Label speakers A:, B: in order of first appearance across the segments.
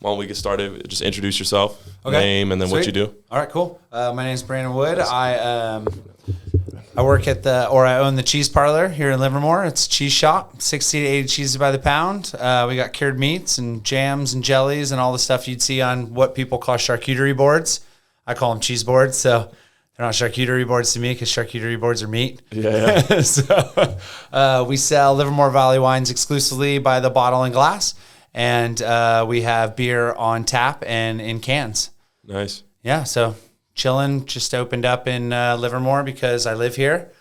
A: why don't we get started? Just introduce yourself,
B: Okay.
A: name, and then what you do.
B: All right, cool. My name is Brandon Wood. I work at I own the Cheese Parlor here in Livermore. It's a cheese shop, 60 to 80 cheeses by the pound. We got cured meats and jams and jellies and all the stuff you'd see on what people call charcuterie boards. I call them cheese boards, so they're not charcuterie boards to me because charcuterie boards are meat.
A: Yeah.
B: So we sell Livermore Valley wines exclusively by the bottle and glass, and we have beer on tap and in cans.
A: Nice.
B: Yeah, so chilling, just opened up in Livermore because I live here,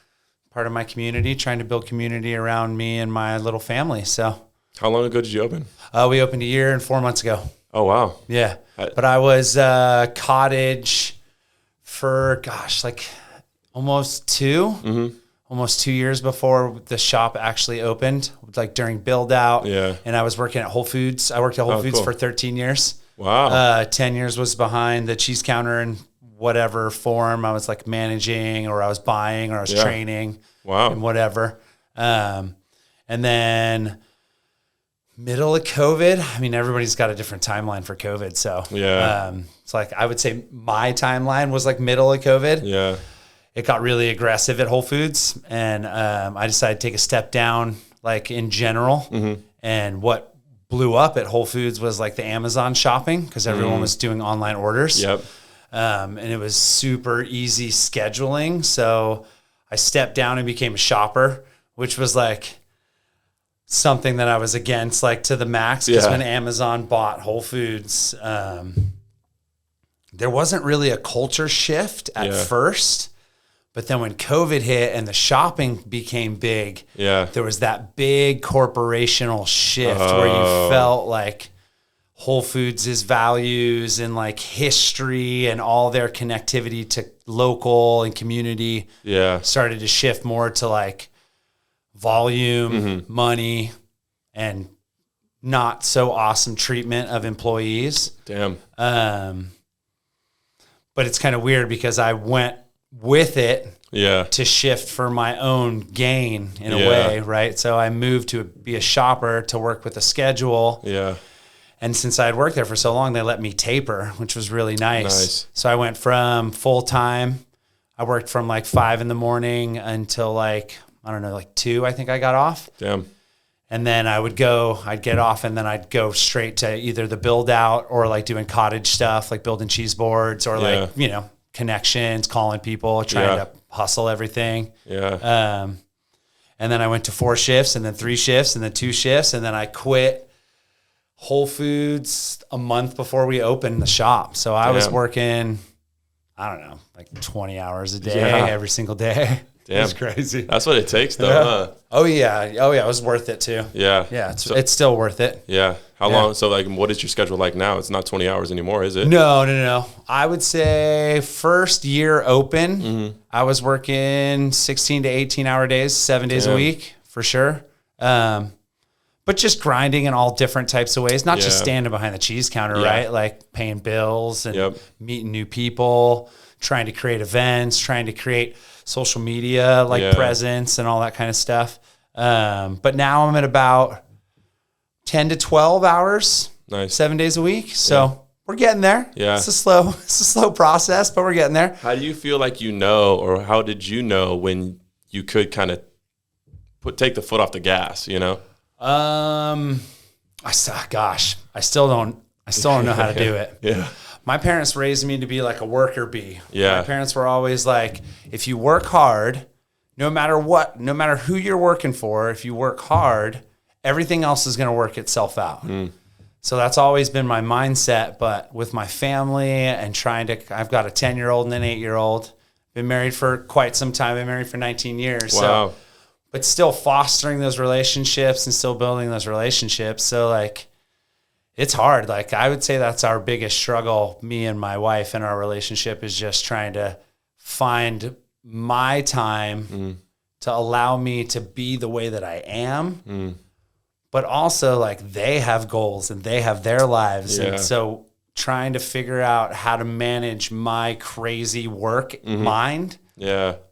B: part of my community, trying to build community around me and my little family. So
A: How long ago did you open?
B: we opened a year and 4 months ago.
A: Oh, wow.
B: Yeah, but I was cottage for, like almost 2 years before the shop actually opened, like during build out.
A: Yeah.
B: And I was working at Whole Foods. I worked at Whole Foods
A: cool.
B: for 13 years.
A: Wow.
B: 10 years was behind the cheese counter in whatever form I was like managing, or I was buying, or I was training.
A: Wow.
B: And whatever. And then middle of COVID, I mean, everybody's got a different timeline for COVID. So it's like, I would say my timeline was like middle of COVID.
A: Yeah.
B: It got really aggressive at Whole Foods, and I decided to take a step down, like in general. And what blew up at Whole Foods was like the Amazon shopping, because everyone was doing online orders.
A: Yep.
B: And it was super easy scheduling. So I stepped down and became a shopper, which was like something that I was against, like to the max. Because when Amazon bought Whole Foods, there wasn't really a culture shift at first. But then when COVID hit and the shopping became big, there was that big corporational shift where you felt like Whole Foods' values and like history and all their connectivity to local and community started to shift more to like volume, money, and not so awesome treatment of employees.
A: Damn.
B: But it's kind of weird because I went with it to shift for my own gain in a way, right? So I moved to be a shopper to work with a schedule.
A: Yeah.
B: And since I had worked there for so long, they let me taper, which was really nice. So I went from full-time. I worked from like 5 a.m. until like, I don't know, like 2, I think I got off.
A: Damn.
B: And then I'd get off, and then I'd go straight to either the build out or like doing cottage stuff, like building cheese boards or like, connections, calling people, trying to hustle everything.
A: Yeah.
B: And then I went to 4 shifts, and then 3 shifts, and then 2 shifts. And then I quit Whole Foods a month before we opened the shop. So I was working, I don't know, like 20 hours a day, every single day.
A: Damn.
B: It's crazy.
A: That's what it takes though, huh?
B: Oh yeah. It was worth it too.
A: Yeah.
B: Yeah. It's still worth it.
A: Yeah. How long? So like, what is your schedule like now? It's not 20 hours anymore, is it?
B: No. I would say first year open, I was working 16 to 18 hour days, 7 days a week for sure. But just grinding in all different types of ways, not just standing behind the cheese counter, right? Like paying bills and meeting new people, trying to create events, trying to create social media presence and all that kind of stuff. But now I'm at about 10 to 12 hours, 7 days a week. So we're getting there.
A: Yeah.
B: It's a slow process, but we're getting there.
A: How do you feel like or how did you know when you could kind of take the foot off the gas,
B: I still don't know how to do it.
A: Yeah.
B: My parents raised me to be like a worker bee.
A: Yeah.
B: My parents were always like, if you work hard, no matter who you're working for, if you work hard, everything else is going to work itself out. So that's always been my mindset. But with my family and I've got a 10-year-old and an 8-year-old, been married for quite some time. Been married for 19 years.
A: Wow.
B: But still fostering those relationships and still building those relationships. So like, it's hard. Like I would say that's our biggest struggle, me and my wife and our relationship, is just trying to find my time to allow me to be the way that I am. But also like they have goals and they have their lives. And so trying to figure out how to manage my crazy work mind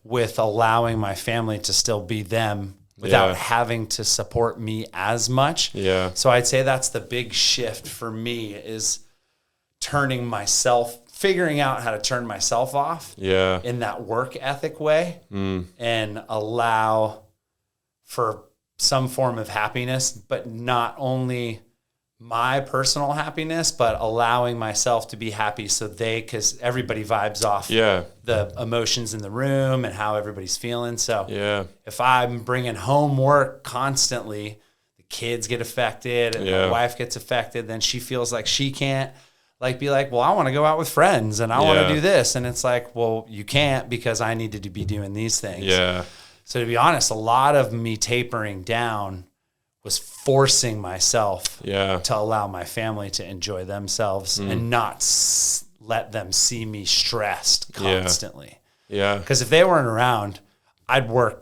B: with allowing my family to still be them without having to support me as much.
A: Yeah.
B: So I'd say that's the big shift for me is figuring out how to turn myself off in that work ethic way and allow for some form of happiness, but not only my personal happiness, but allowing myself to be happy because everybody vibes off the emotions in the room and how everybody's feeling. So if I'm bringing home work constantly, the kids get affected and my wife gets affected, then she feels like she can't be like, well, I want to go out with friends and I want to do this. And it's like, well, you can't because I needed to be doing these things.
A: Yeah.
B: So to be honest, a lot of me tapering down was forcing myself to allow my family to enjoy themselves and not let them see me stressed constantly.
A: Yeah.
B: Because if they weren't around, I'd work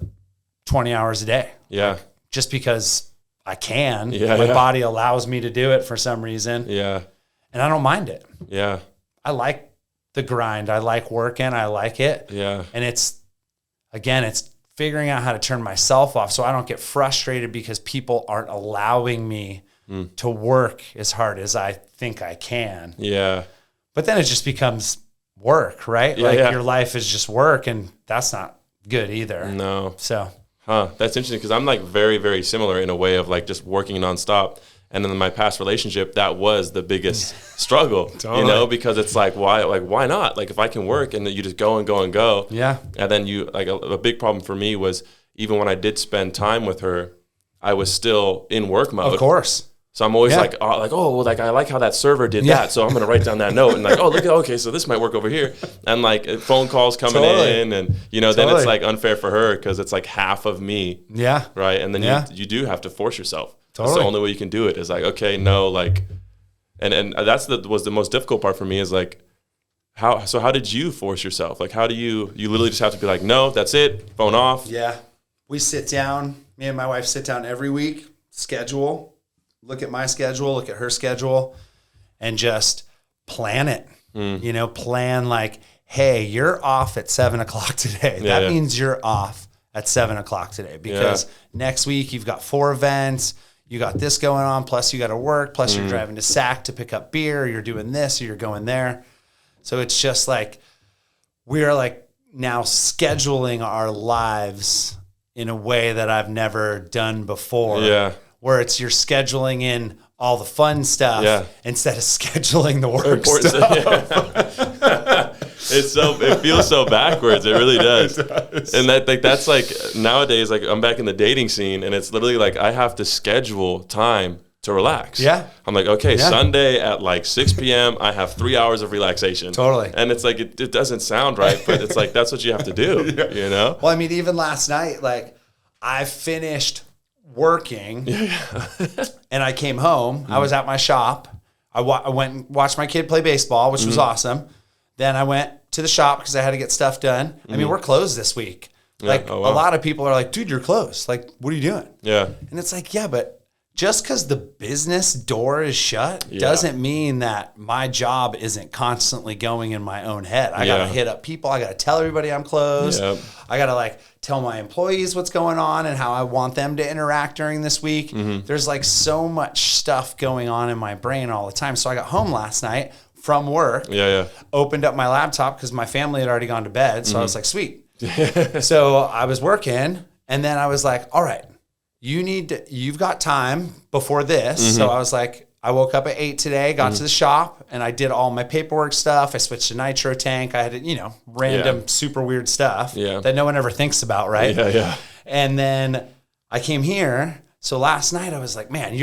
B: 20 hours a day.
A: Yeah.
B: Just because I can.
A: Yeah,
B: my body allows me to do it for some reason.
A: Yeah.
B: And I don't mind it.
A: Yeah.
B: I like the grind. I like working. I like it.
A: Yeah.
B: And it's figuring out how to turn myself off so I don't get frustrated because people aren't allowing me to work as hard as I think I can.
A: Yeah.
B: But then it just becomes work, right?
A: Yeah,
B: your life is just work, and that's not good either.
A: No.
B: So.
A: That's interesting because I'm like very, very similar in a way of like just working nonstop. And then in my past relationship, that was the biggest struggle, totally. Because it's like, why not? Like if I can work and then you just go and go and go.
B: Yeah.
A: And then a big problem for me was even when I did spend time with her, I was still in work mode.
B: Of course.
A: So I'm always I like how that server did that. So I'm going to write down that note and okay, so this might work over here. And like phone calls coming in and, then it's like unfair for her because it's like half of me.
B: Yeah.
A: Right. And then you do have to force yourself.
B: Totally.
A: That's the only way you can do it is like, okay, no, like, and that's was the most difficult part for me is like, how did you force yourself? Like, how do you literally just have to be like, no, that's it, phone off.
B: Yeah. We sit down, me and my wife sit down every week, look at my schedule, look at her schedule, and just plan it. Plan like, hey, you're off at 7:00 today. That means you're off at 7:00 today because next week you've got 4 events. You got this going on, plus you got to work, plus you're driving to SAC to pick up beer, you're doing this, or you're going there. So it's just like, we're like now scheduling our lives in a way that I've never done before.
A: Yeah.
B: Where you're scheduling in all the fun stuff instead of scheduling the work stuff.
A: It feels so backwards. It really does. And that's like nowadays, like I'm back in the dating scene and it's literally like I have to schedule time to relax.
B: Yeah.
A: I'm like, okay, Sunday at like 6 p.m. I have 3 hours of relaxation.
B: Totally.
A: And it's like, it doesn't sound right, but it's like, that's what you have to do,
B: Well, I mean, even last night, like I finished working and I came home. I was at my shop. I went and watched my kid play baseball, which was awesome. Then I went to the shop because I had to get stuff done. I mean, we're closed this week. Like a lot of people are like, dude, you're closed. Like, what are you doing?
A: Yeah.
B: And it's like, yeah, but just because the business door is shut doesn't mean that my job isn't constantly going in my own head. I got to hit up people. I got to tell everybody I'm closed. Yep. I got to like tell my employees what's going on and how I want them to interact during this week. There's like so much stuff going on in my brain all the time. So I got home last night from work, opened up my laptop because my family had already gone to bed. So I was like, sweet. So I was working and then I was like, all right, you've got time before this. So I was like, I woke up at 8 today, got to the shop and I did all my paperwork stuff. I switched to nitro tank. I had, random super weird stuff that no one ever thinks about. Right.
A: Yeah.
B: And then I came here. So last night I was like, man,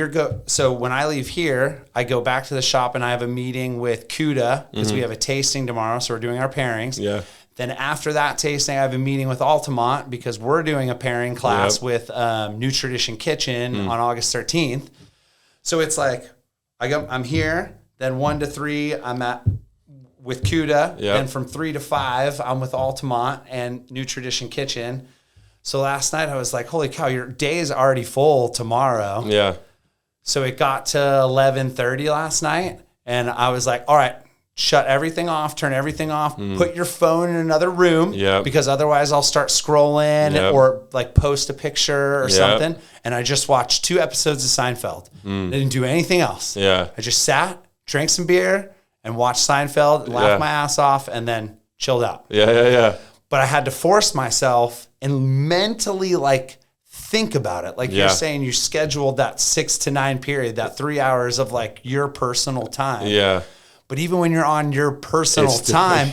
B: so when I leave here, I go back to the shop and I have a meeting with Cuda because we have a tasting tomorrow. So we're doing our pairings.
A: Yeah.
B: Then after that tasting, I have a meeting with Altamont because we're doing a pairing class with New Tradition Kitchen on August 13th. So it's like, I'm here, then 1 to 3, I'm with Cuda. Then from 3 to 5, I'm with Altamont and New Tradition Kitchen. So last night I was like, holy cow, your day is already full tomorrow. Yeah. So it got to 11:30 last night and I was like, all right, shut everything off, turn everything off, put your phone in another room because otherwise I'll start scrolling or like post a picture or something. And I just watched 2 episodes of Seinfeld. I didn't do anything else. I just sat, drank some beer and watched Seinfeld, laughed my ass off and then chilled out. But I had to force myself and mentally like think about it. Like you're saying, you scheduled that 6 to 9 period, that 3 hours of like your personal time. But even when you're on your personal time,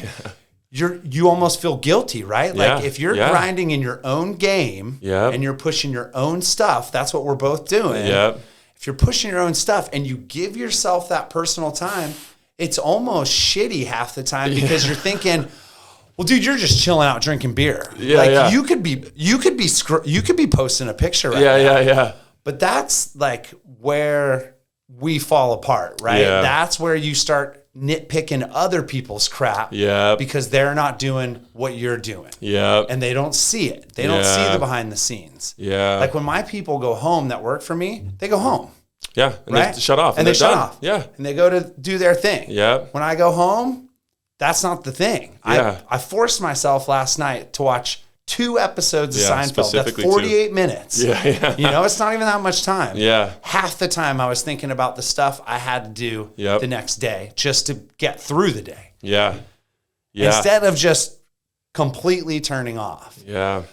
B: you almost feel guilty, right? Like if you're grinding in your own game and you're pushing your own stuff, that's what we're both doing. If you're pushing your own stuff and you give yourself that personal time, it's almost shitty half the time because you're thinking, well, dude, you're just chilling out drinking beer. You could be posting a picture right now. But that's like where we fall apart, right? That's where you start nitpicking other people's crap because they're not doing what you're doing. And they don't see it. They don't see the behind the scenes. Like when my people go home that work for me, they go home.
A: And they shut off.
B: And they shut off. And they go to do their thing. When I go home, that's not the thing. I forced myself last night to watch 2 episodes of Seinfeld. That's 48 minutes. You know, it's not even that much time. Half the time I was thinking about the stuff I had to do the next day just to get through the day. Instead of just completely turning off.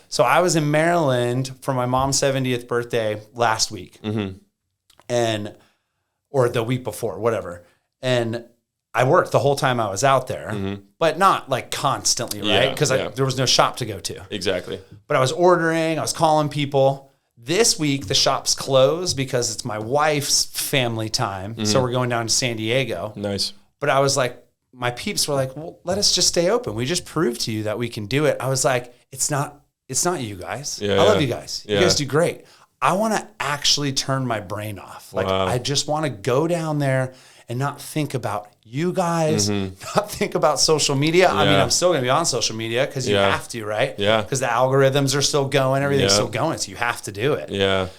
B: So I was in Maryland for my mom's 70th birthday last week. Or the week before, whatever. And I worked the whole time I was out there, but not like constantly, right? Because there was no shop to go to. But I was ordering, I was calling people. This week, the shop's closed because it's my wife's family time. So we're going down to San Diego. But I was like, my peeps were like, well, let us just stay open. We just proved to you that we can do it. I was like, it's not you guys. I love you guys. You guys do great. I want to actually turn my brain off. Like, I just want to go down there and not think about you guys, not think about social media. I mean, I'm still going to be on social media because you have to, right? Because the algorithms are still going, everything's still going, so you have to do it.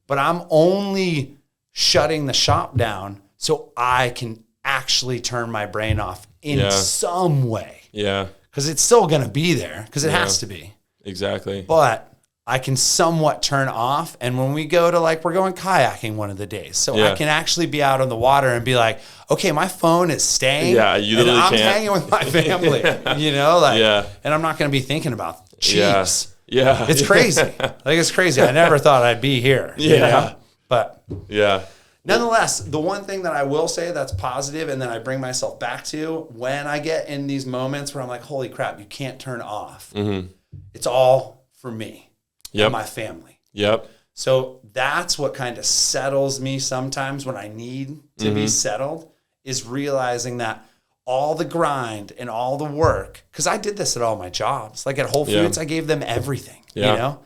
B: But I'm only shutting the shop down so I can actually turn my brain off in some way. Because it's still going to be there because it has to be. But I can somewhat turn off. And when we go to we're going kayaking one of the days. So I can actually be out on the water and be like, okay, my phone is staying.
A: You literally
B: I'm
A: can't.
B: hanging with my family, you know, and I'm not going to be thinking about cheese. It's crazy. It's crazy. I never thought I'd be here. You know? But nonetheless, the one thing that I will say that's positive and then I bring myself back to when I get in these moments where I'm like, holy crap, you can't turn off. It's all for me. And my family. So that's what kind of settles me sometimes when I need to be settled is realizing that all the grind and all the work, because I did this at all my jobs. Like at Whole Foods, I gave them everything, you know?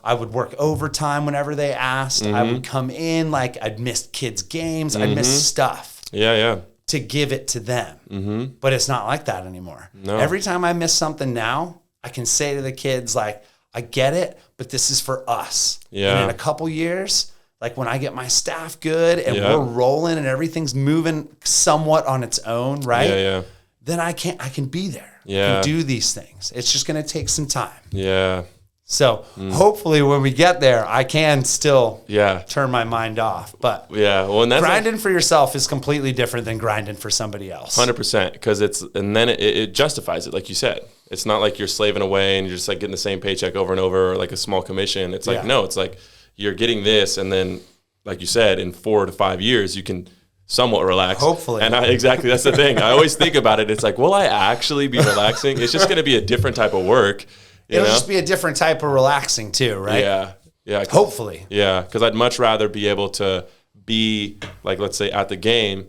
B: I would work overtime whenever they asked. I would come in, I'd missed kids' games. I'd miss stuff. To give it to them. But it's not like that anymore. Every time I miss something now, I can say to the kids, I get it, but this is for us. And in a couple years, when I get my staff good and we're rolling and everything's moving somewhat on its own, right? Then I can be there. I can do these things. It's just going to take some time. So hopefully when we get there, I can still turn my mind off. But and that's grinding for yourself is completely different than grinding for somebody else.
A: 100%, because it justifies it, like you said. It's not like you're slaving away and you're just getting the same paycheck over and over, or a small commission. It's no, it's you're getting this, and then like you said, in 4 to 5 years, you can somewhat relax.
B: Hopefully.
A: And exactly, that's the thing. I always think about it. It's will I actually be relaxing? It's just going to be a different type of work.
B: It'll just be a different type of relaxing too, right? Hopefully.
A: Because I'd much rather be able to be, let's say at the game,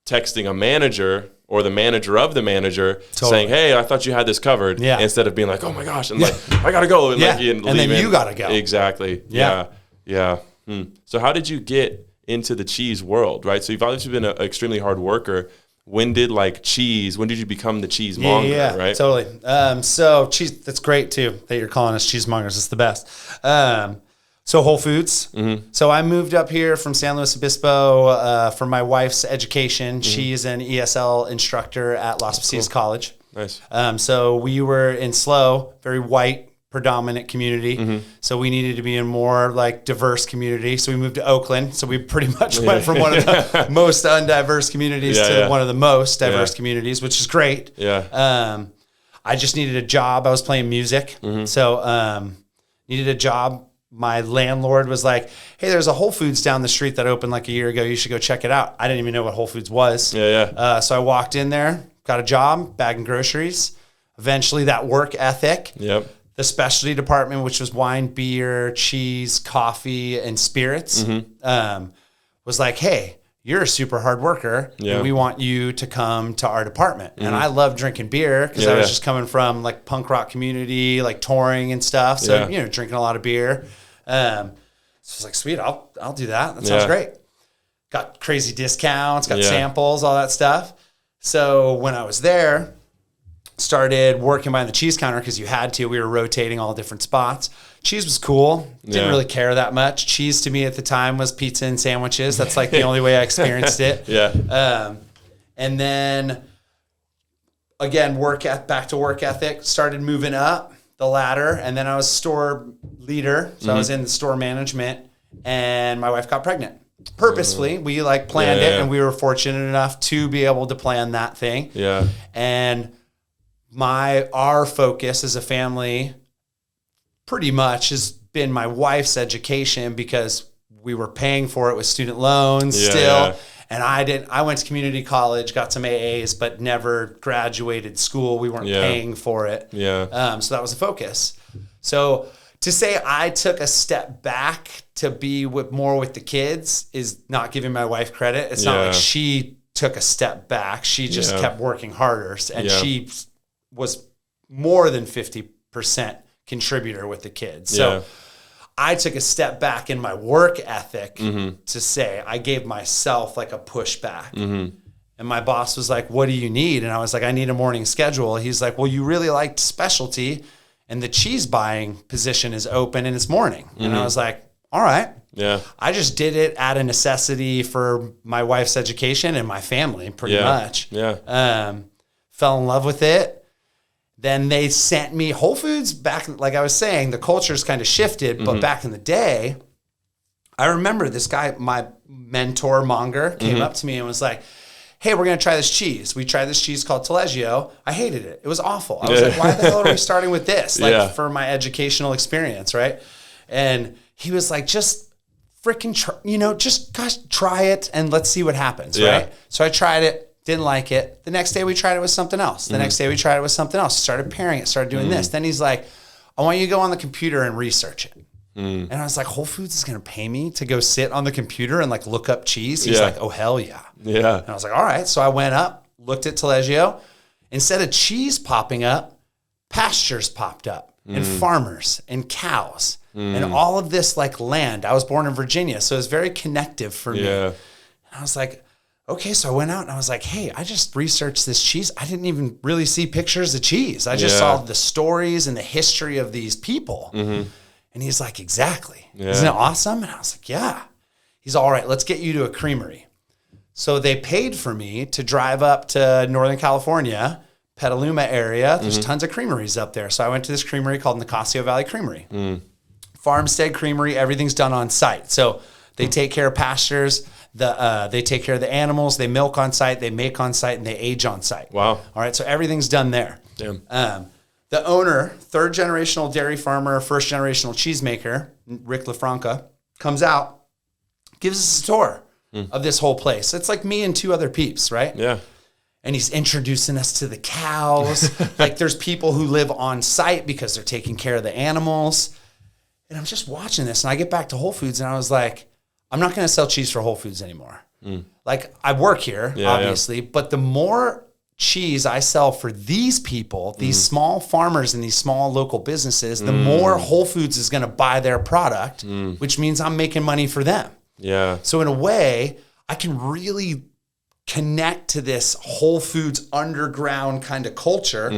A: texting a manager or the manager of the manager saying, hey, I thought you had this covered. Instead of being like, oh my gosh, and I got to go. And,
B: and then you got to go.
A: Exactly. So how did you get into the cheese world, right? So you've obviously been an extremely hard worker. When did when did you become the Cheese Monger, right?
B: Totally. So cheese, that's great too that you're calling us Cheese Mongers. It's the best. So Whole Foods. So I moved up here from San Luis Obispo for my wife's education. She's an ESL instructor at Las Positas College.
A: Nice.
B: So we were in SLO, very white, predominant community. So we needed to be in more like diverse community. So we moved to Oakland. So we pretty much went from one of the most undiverse communities to one of the most diverse communities, which is great.
A: Yeah.
B: I just needed a job. I was playing music. So needed a job. My landlord was like, hey, there's a Whole Foods down the street that opened like a year ago. You should go check it out. I didn't even know what Whole Foods was. So I walked in there, got a job, bagging groceries. Eventually that work ethic. The specialty department, which was wine, beer, cheese, coffee, and spirits, was like, hey, you're a super hard worker, and we want you to come to our department. And I love drinking beer because I was just coming from like punk rock community, like touring and stuff. So, you know, drinking a lot of beer. So I was like, sweet, I'll do that. That sounds great. Got crazy discounts, got samples, all that stuff. So when I was there, started working behind the cheese counter because you had to. We were rotating all different spots. Cheese was cool. Didn't really care that much. Cheese to me at the time was pizza and sandwiches. That's like the only way I experienced it. And then again, back to work ethic, started moving up the ladder. And then I was store leader. So I was in the store management and my wife got pregnant. Purposefully, we like planned it and we were fortunate enough to be able to plan that thing. And our focus as a family pretty much has been my wife's education because we were paying for it with student loans still. And I went to community college, got some AAs, but never graduated school. We weren't paying for it. So that was the focus. So to say I took a step back to be more with the kids is not giving my wife credit. It's not like she took a step back. She just kept working harder, and she was more than 50% contributor with the kids. So I took a step back in my work ethic to say I gave myself like a pushback. And my boss was like, what do you need? And I was like, I need a morning schedule. He's like, well, you really liked specialty and the cheese buying position is open and it's morning. And I was like, all right. I just did it out of necessity for my wife's education and my family pretty much. Fell in love with it. Then they sent me Whole Foods back. Like I was saying, the culture's kind of shifted, but back in the day, I remember this guy, my mentor Monger, came up to me and was like, hey, we're going to try this cheese. We tried this cheese called Taleggio. I hated it. It was awful. I was like, why the hell are we starting with this? Like for my educational experience, right? And he was like, just freaking, just try it and let's see what happens, right? So I tried it. Didn't like it. The next day we tried it with something else. The next day we tried it with something else. Started pairing it, started doing this. Then he's like, I want you to go on the computer and research it. And I was like, Whole Foods is going to pay me to go sit on the computer and like look up cheese? He's like, oh, hell yeah. And I was like, all right. So I went up, looked at Taleggio. Instead of cheese popping up, pastures popped up and farmers and cows and all of this like land. I was born in Virginia, so it was very connective for me. And I was like, okay, so I went out and I was like, hey, I just researched this cheese. I didn't even really see pictures of cheese. I just saw the stories and the history of these people. And he's like, exactly. Isn't it awesome? And I was like, yeah. He's all right, let's get you to a creamery. So they paid for me to drive up to Northern California, Petaluma area. There's tons of creameries up there. So I went to this creamery called Nicasio Valley Creamery. Farmstead Creamery, everything's done on site. So they take care of pastures. They take care of the animals. They milk on site. They make on site, and they age on site.
A: Wow!
B: All right, so everything's done there. The owner, third generational dairy farmer, first generational cheesemaker, Rick LaFranca, comes out, gives us a tour of this whole place. It's like me and two other peeps, right? And he's introducing us to the cows. Like there's people who live on site because they're taking care of the animals. And I'm just watching this, and I get back to Whole Foods, and I was like, I'm not going to sell cheese for Whole Foods anymore. Like I work here, obviously, but the more cheese I sell for these people, these small farmers and these small local businesses, the more Whole Foods is going to buy their product, which means I'm making money for them. So in a way, I can really connect to this Whole Foods underground kind of culture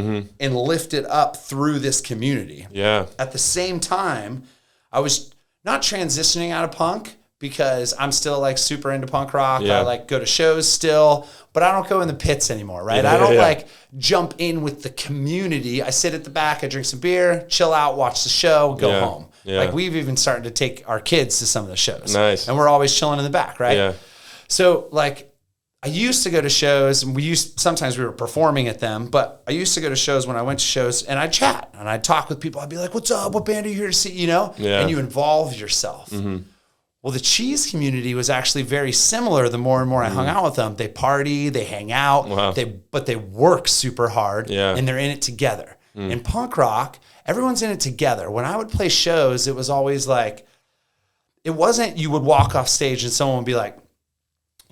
B: and lift it up through this community. At the same time, I was not transitioning out of punk, because I'm still like super into punk rock.
A: Yeah.
B: I like go to shows still, but I don't go in the pits anymore, right? I don't like jump in with the community. I sit at the back, I drink some beer, chill out, watch the show, go home.
A: Yeah.
B: Like we've even started to take our kids to some of the shows.
A: Nice.
B: And we're always chilling in the back, right?
A: Yeah.
B: So like I used to go to shows, and sometimes we were performing at them, but I used to go to shows when I went to shows, and I'd chat and I'd talk with people. I'd be like, what's up? What band are you here to see? You know?
A: Yeah.
B: And you involve yourself. Mm-hmm. Well, the cheese community was actually very similar the more and more I hung out with them. They party, they hang out, but they work super hard, and they're in it together. In punk rock, everyone's in it together. When I would play shows, it was always like, it wasn't you would walk off stage and someone would be like,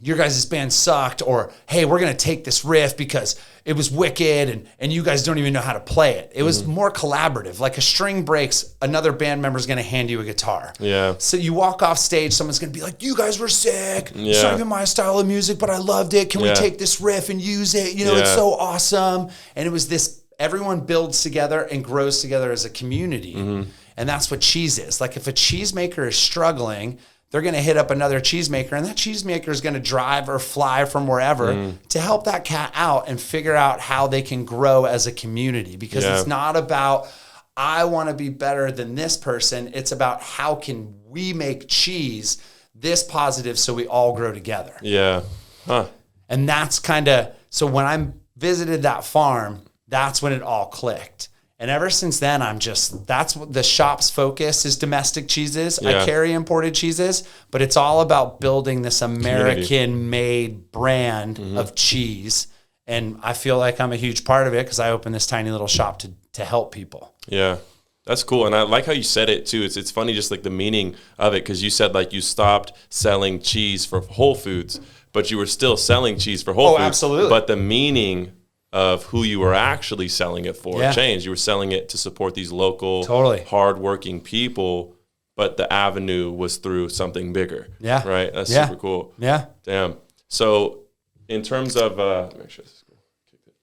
B: your guys' band sucked, or hey, we're going to take this riff because it was wicked and you guys don't even know how to play it. It was more collaborative. Like a string breaks, another band member is going to hand you a guitar.
A: Yeah.
B: So you walk off stage, someone's going to be like, you guys were sick. Yeah. It's not even my style of music, but I loved it. Can we take this riff and use it? You know, it's so awesome. And it was this, everyone builds together and grows together as a community. And that's what cheese is. Like if a cheesemaker is struggling, they're going to hit up another cheesemaker, and that cheesemaker is going to drive or fly from wherever to help that cat out and figure out how they can grow as a community. Because it's not about, I want to be better than this person. It's about how can we make cheese this positive so we all grow together. Yeah. Huh. And that's kind of, so when I visited that farm, that's when it all clicked. And ever since then, that's what the shop's focus is, domestic cheeses. I carry imported cheeses, but it's all about building this American-made brand of cheese. And I feel like I'm a huge part of it because I opened this tiny little shop to help people. Yeah.
A: That's cool. And I like how you said it too. It's funny, just like the meaning of it, because you said like you stopped selling cheese for Whole Foods, but you were still selling cheese for Whole Foods.
B: Absolutely.
A: But the meaning of who you were actually selling it for changed. You were selling it to support these local, hardworking people, but the avenue was through something bigger. Yeah. Right? That's super cool. Yeah. Damn. So in terms of, make sure this is cool.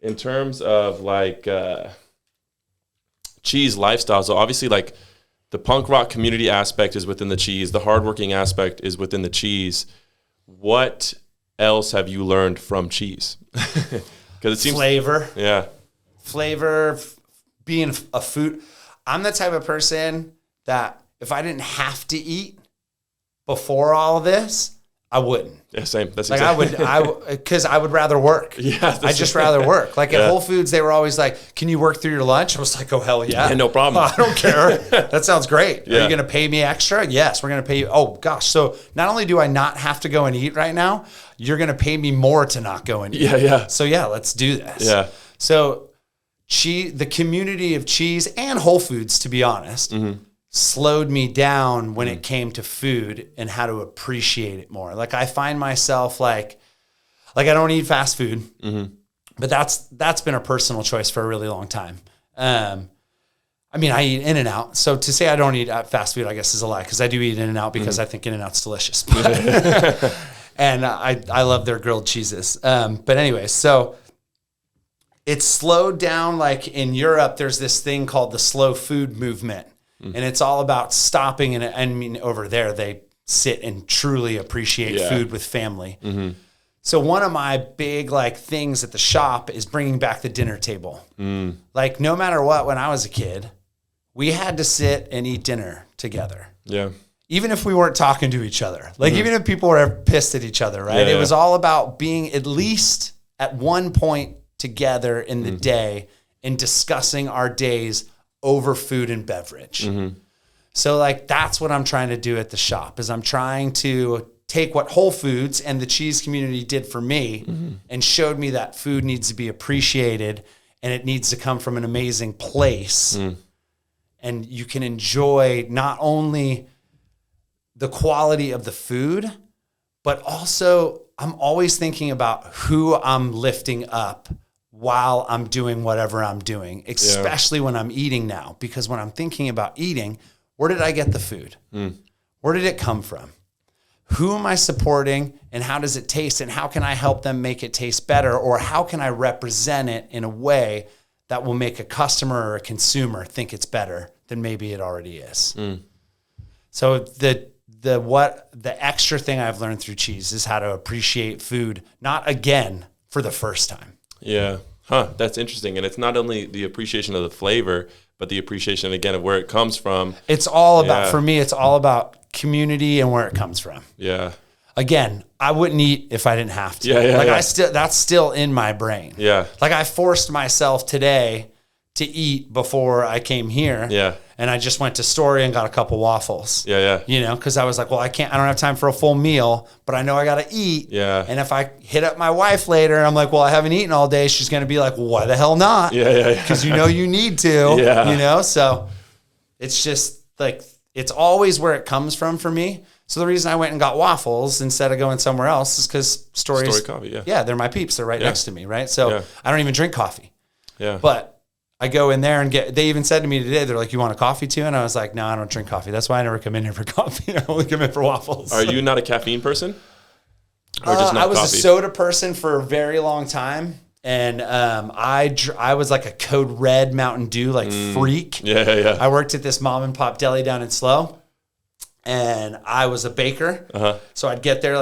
A: In terms of like cheese lifestyle, so obviously like the punk rock community aspect is within the cheese, the hardworking aspect is within the cheese. What else have you learned from cheese? Because it seems
B: flavor. Yeah. Flavor, being a food. I'm the type of person that if I didn't have to eat before all of this, I wouldn't.
A: Yeah, same. That's
B: like because I would rather work. Yeah, I just rather work. Like at Whole Foods, they were always like, "Can you work through your lunch?" I was like, "Oh hell yeah,
A: no problem.
B: I don't care. That sounds great. Are you going to pay me extra? Yes, we're going to pay you. Oh gosh, so not only do I not have to go and eat right now, you're going to pay me more to not go and eat. Yeah. So let's do this. Yeah. So the community of cheese and Whole Foods, to be honest. Slowed me down when it came to food and how to appreciate it more. Like I find myself like I don't eat fast food, but that's been a personal choice for a really long time. I mean, I eat In-N-Out. So to say I don't eat fast food, I guess is a lie, because I do eat In-N-Out because I think In-N-Out's delicious. And I love their grilled cheeses. But anyway, so it's slowed down. Like in Europe, there's this thing called the slow food movement. And it's all about stopping. And I mean, over there, they sit and truly appreciate food with family. So one of my big things at the shop is bringing back the dinner table. Like no matter what, when I was a kid, we had to sit and eat dinner together. Yeah. Even if we weren't talking to each other, even if people were pissed at each other, right? It was all about being at least at one point together in the day and discussing our days over food and beverage. So that's what I'm trying to do at the shop, is I'm trying to take what Whole Foods and the cheese community did for me and showed me that food needs to be appreciated and it needs to come from an amazing place. And you can enjoy not only the quality of the food, but also I'm always thinking about who I'm lifting up while I'm doing whatever I'm doing, especially when I'm eating now. Because when I'm thinking about eating, where did I get the food? Where did it come from? Who am I supporting, and how does it taste, and how can I help them make it taste better? Or how can I represent it in a way that will make a customer or a consumer think it's better than maybe it already is? So the extra thing I've learned through cheese is how to appreciate food, not again for the first time.
A: Yeah. Huh. That's interesting. And it's not only the appreciation of the flavor, but the appreciation again of where it comes from.
B: It's all about, for me, it's all about community and where it comes from.
A: Yeah.
B: Again, I wouldn't eat if I didn't have to. That's still in my brain.
A: Yeah.
B: Like I forced myself today to eat before I came here.
A: Yeah.
B: And I just went to Story and got a couple waffles.
A: Yeah.
B: You know, because I was like, well, I don't have time for a full meal, but I know I got to eat.
A: Yeah.
B: And if I hit up my wife later, I'm like, well, I haven't eaten all day. She's going to be like, well, why the hell not?
A: Yeah.
B: Because you know you need to.
A: Yeah.
B: You know, so it's just like, it's always where it comes from for me. So the reason I went and got waffles instead of going somewhere else is because Story
A: Coffee,
B: they're my peeps. They're right next to me, right? So I don't even drink coffee.
A: Yeah.
B: But I go in there and they even said to me today, they're like, you want a coffee too? And I was like, no, I don't drink coffee. That's why I never come in here for coffee. I only come in for waffles.
A: Are you not a caffeine person? Or just not
B: I was
A: coffee?
B: A soda person for a very long time. And I was like a Code Red Mountain Dew freak.
A: Yeah.
B: I worked at this mom and pop deli down in Slow. And I was a baker. So I'd get there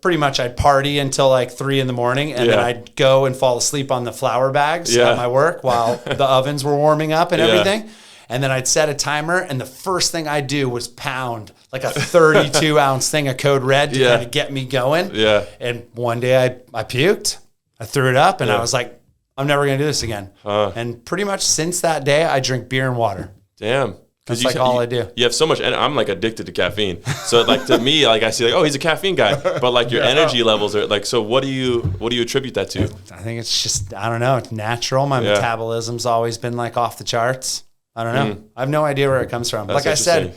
B: pretty much I'd party until 3 a.m. and then I'd go and fall asleep on the flour bags at my work while the ovens were warming up and everything. And then I'd set a timer, and the first thing I'd do was pound a 32-ounce thing of Code Red to kind of get me going. Yeah. And one day I puked. I threw it up, and I was like, I'm never going to do this again. And pretty much since that day, I drink beer and water.
A: Damn.
B: That's all I do.
A: You have so much, and I'm addicted to caffeine. So to me, I see oh, he's a caffeine guy, but your energy levels are so what do you attribute that to?
B: I think it's just, I don't know. It's natural. My metabolism's always been off the charts. I don't know. I have no idea where it comes from.
A: That's
B: like I said,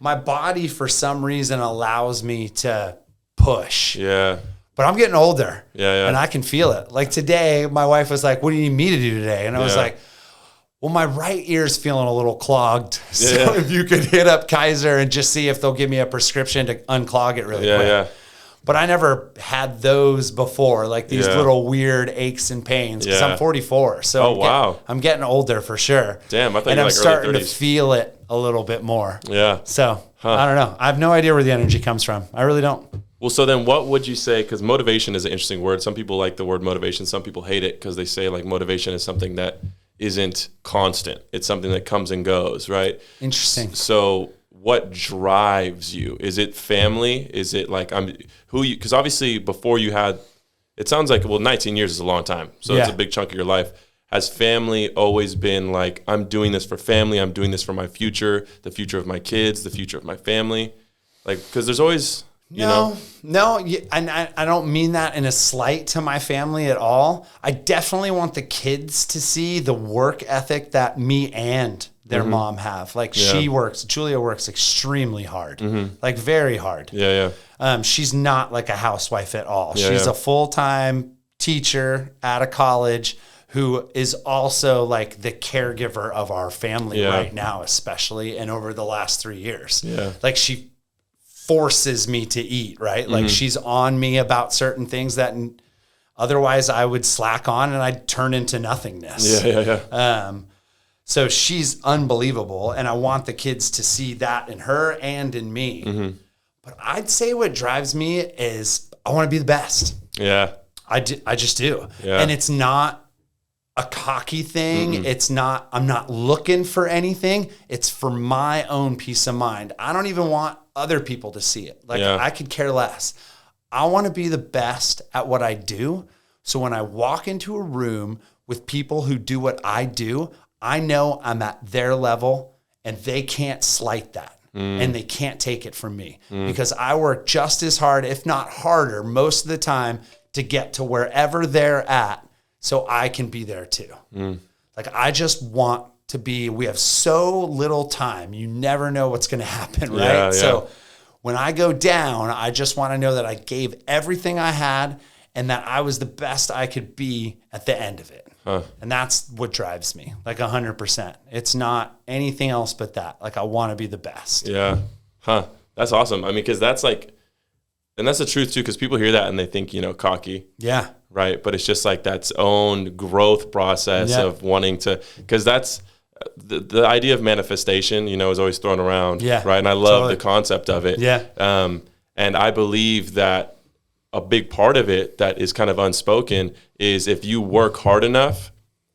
B: my body for some reason allows me to push.
A: Yeah.
B: But I'm getting older.
A: Yeah.
B: And I can feel it. Today, my wife was like, what do you need me to do today? And I was like, well, my right ear's feeling a little clogged. So if you could hit up Kaiser and just see if they'll give me a prescription to unclog it really quick. Yeah. But I never had those before, these little weird aches and pains, because I'm 44. So I'm getting older for sure.
A: Damn, I thought
B: and
A: you were
B: I'm starting
A: early
B: to
A: 30s.
B: feel it a little bit more.
A: Yeah.
B: So I don't know. I have no idea where the energy comes from. I really don't.
A: Well, so then what would you say, because motivation is an interesting word. Some people like the word motivation. Some people hate it because they say motivation is something that isn't constant. It's something that comes and goes, right?
B: Interesting.
A: So what drives you? Is it family? Is it because obviously before you had, it sounds 19 years is a long time. So it's a big chunk of your life. Has family always been I'm doing this for family, I'm doing this for my future, the future of my kids, the future of my family? Because there's always...
B: No, and I don't mean that in a slight to my family at all. I definitely want the kids to see the work ethic that me and their mom have. Julia works extremely hard, very hard.
A: Yeah.
B: She's not a housewife at all. She's a full-time teacher at a college who is also the caregiver of our family right now, especially, and over the last 3 years.
A: Yeah.
B: She forces me to eat, right? She's on me about certain things that otherwise I would slack on and I'd turn into nothingness.
A: Yeah.
B: So she's unbelievable, and I want the kids to see that in her and in me. But I'd say what drives me is I want to be the best.
A: Yeah.
B: I just do.
A: Yeah.
B: And it's not a cocky thing. It's not, I'm not looking for anything. It's for my own peace of mind. I don't even want other people to see it. I could care less. I want to be the best at what I do. So when I walk into a room with people who do what I do, I know I'm at their level and they can't slight that and they can't take it from me because I work just as hard, if not harder, most of the time to get to wherever they're at so I can be there too. I just want to be, we have so little time. You never know what's going to happen, right?
A: Yeah.
B: So when I go down, I just want to know that I gave everything I had and that I was the best I could be at the end of it. And that's what drives me, 100%. It's not anything else but that. I want to be the best.
A: Yeah. That's awesome. I mean, because that's and that's the truth too, because people hear that and they think, cocky.
B: Yeah.
A: Right. But it's just that's own growth process of wanting to, because that's, the idea of manifestation, is always thrown around.
B: Yeah.
A: Right. And I love the concept of it.
B: Yeah.
A: And I believe that a big part of it that is kind of unspoken is if you work hard enough,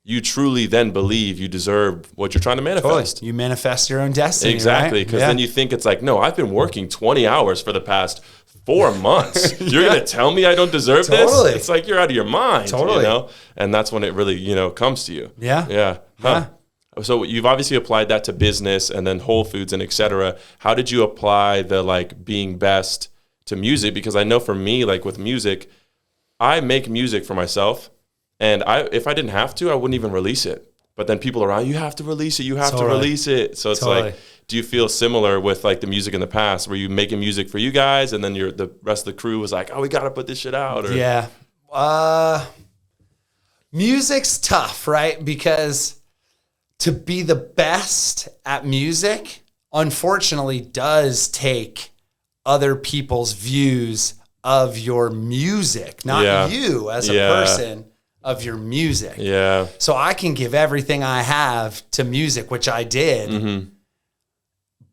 A: you truly then believe you deserve what you're trying to manifest.
B: Totally. You manifest your own destiny.
A: Exactly. Because then you think it's like, no, I've been working 20 hours for the past 4 months. You're going to tell me I don't deserve this? It's like you're out of your mind.
B: Totally.
A: And that's when it really, comes to you.
B: Yeah.
A: Yeah. Huh. Yeah. So you've obviously applied that to business and then Whole Foods and et cetera. How did you apply the like being best to music? Because I know for me, like with music, I make music for myself. And if I didn't have to, I wouldn't even release it. But then people around, you have to release it. You have to release it. So it's like, do you feel similar with like the music in the past? Were you making music for you guys and then the rest of the crew was like, oh, we got to put this shit out? Or?
B: Yeah. Music's tough, right? Because to be the best at music, unfortunately, does take other people's views of your music, not you as a person. Of your music.
A: Yeah.
B: So I can give everything I have to music, which I did,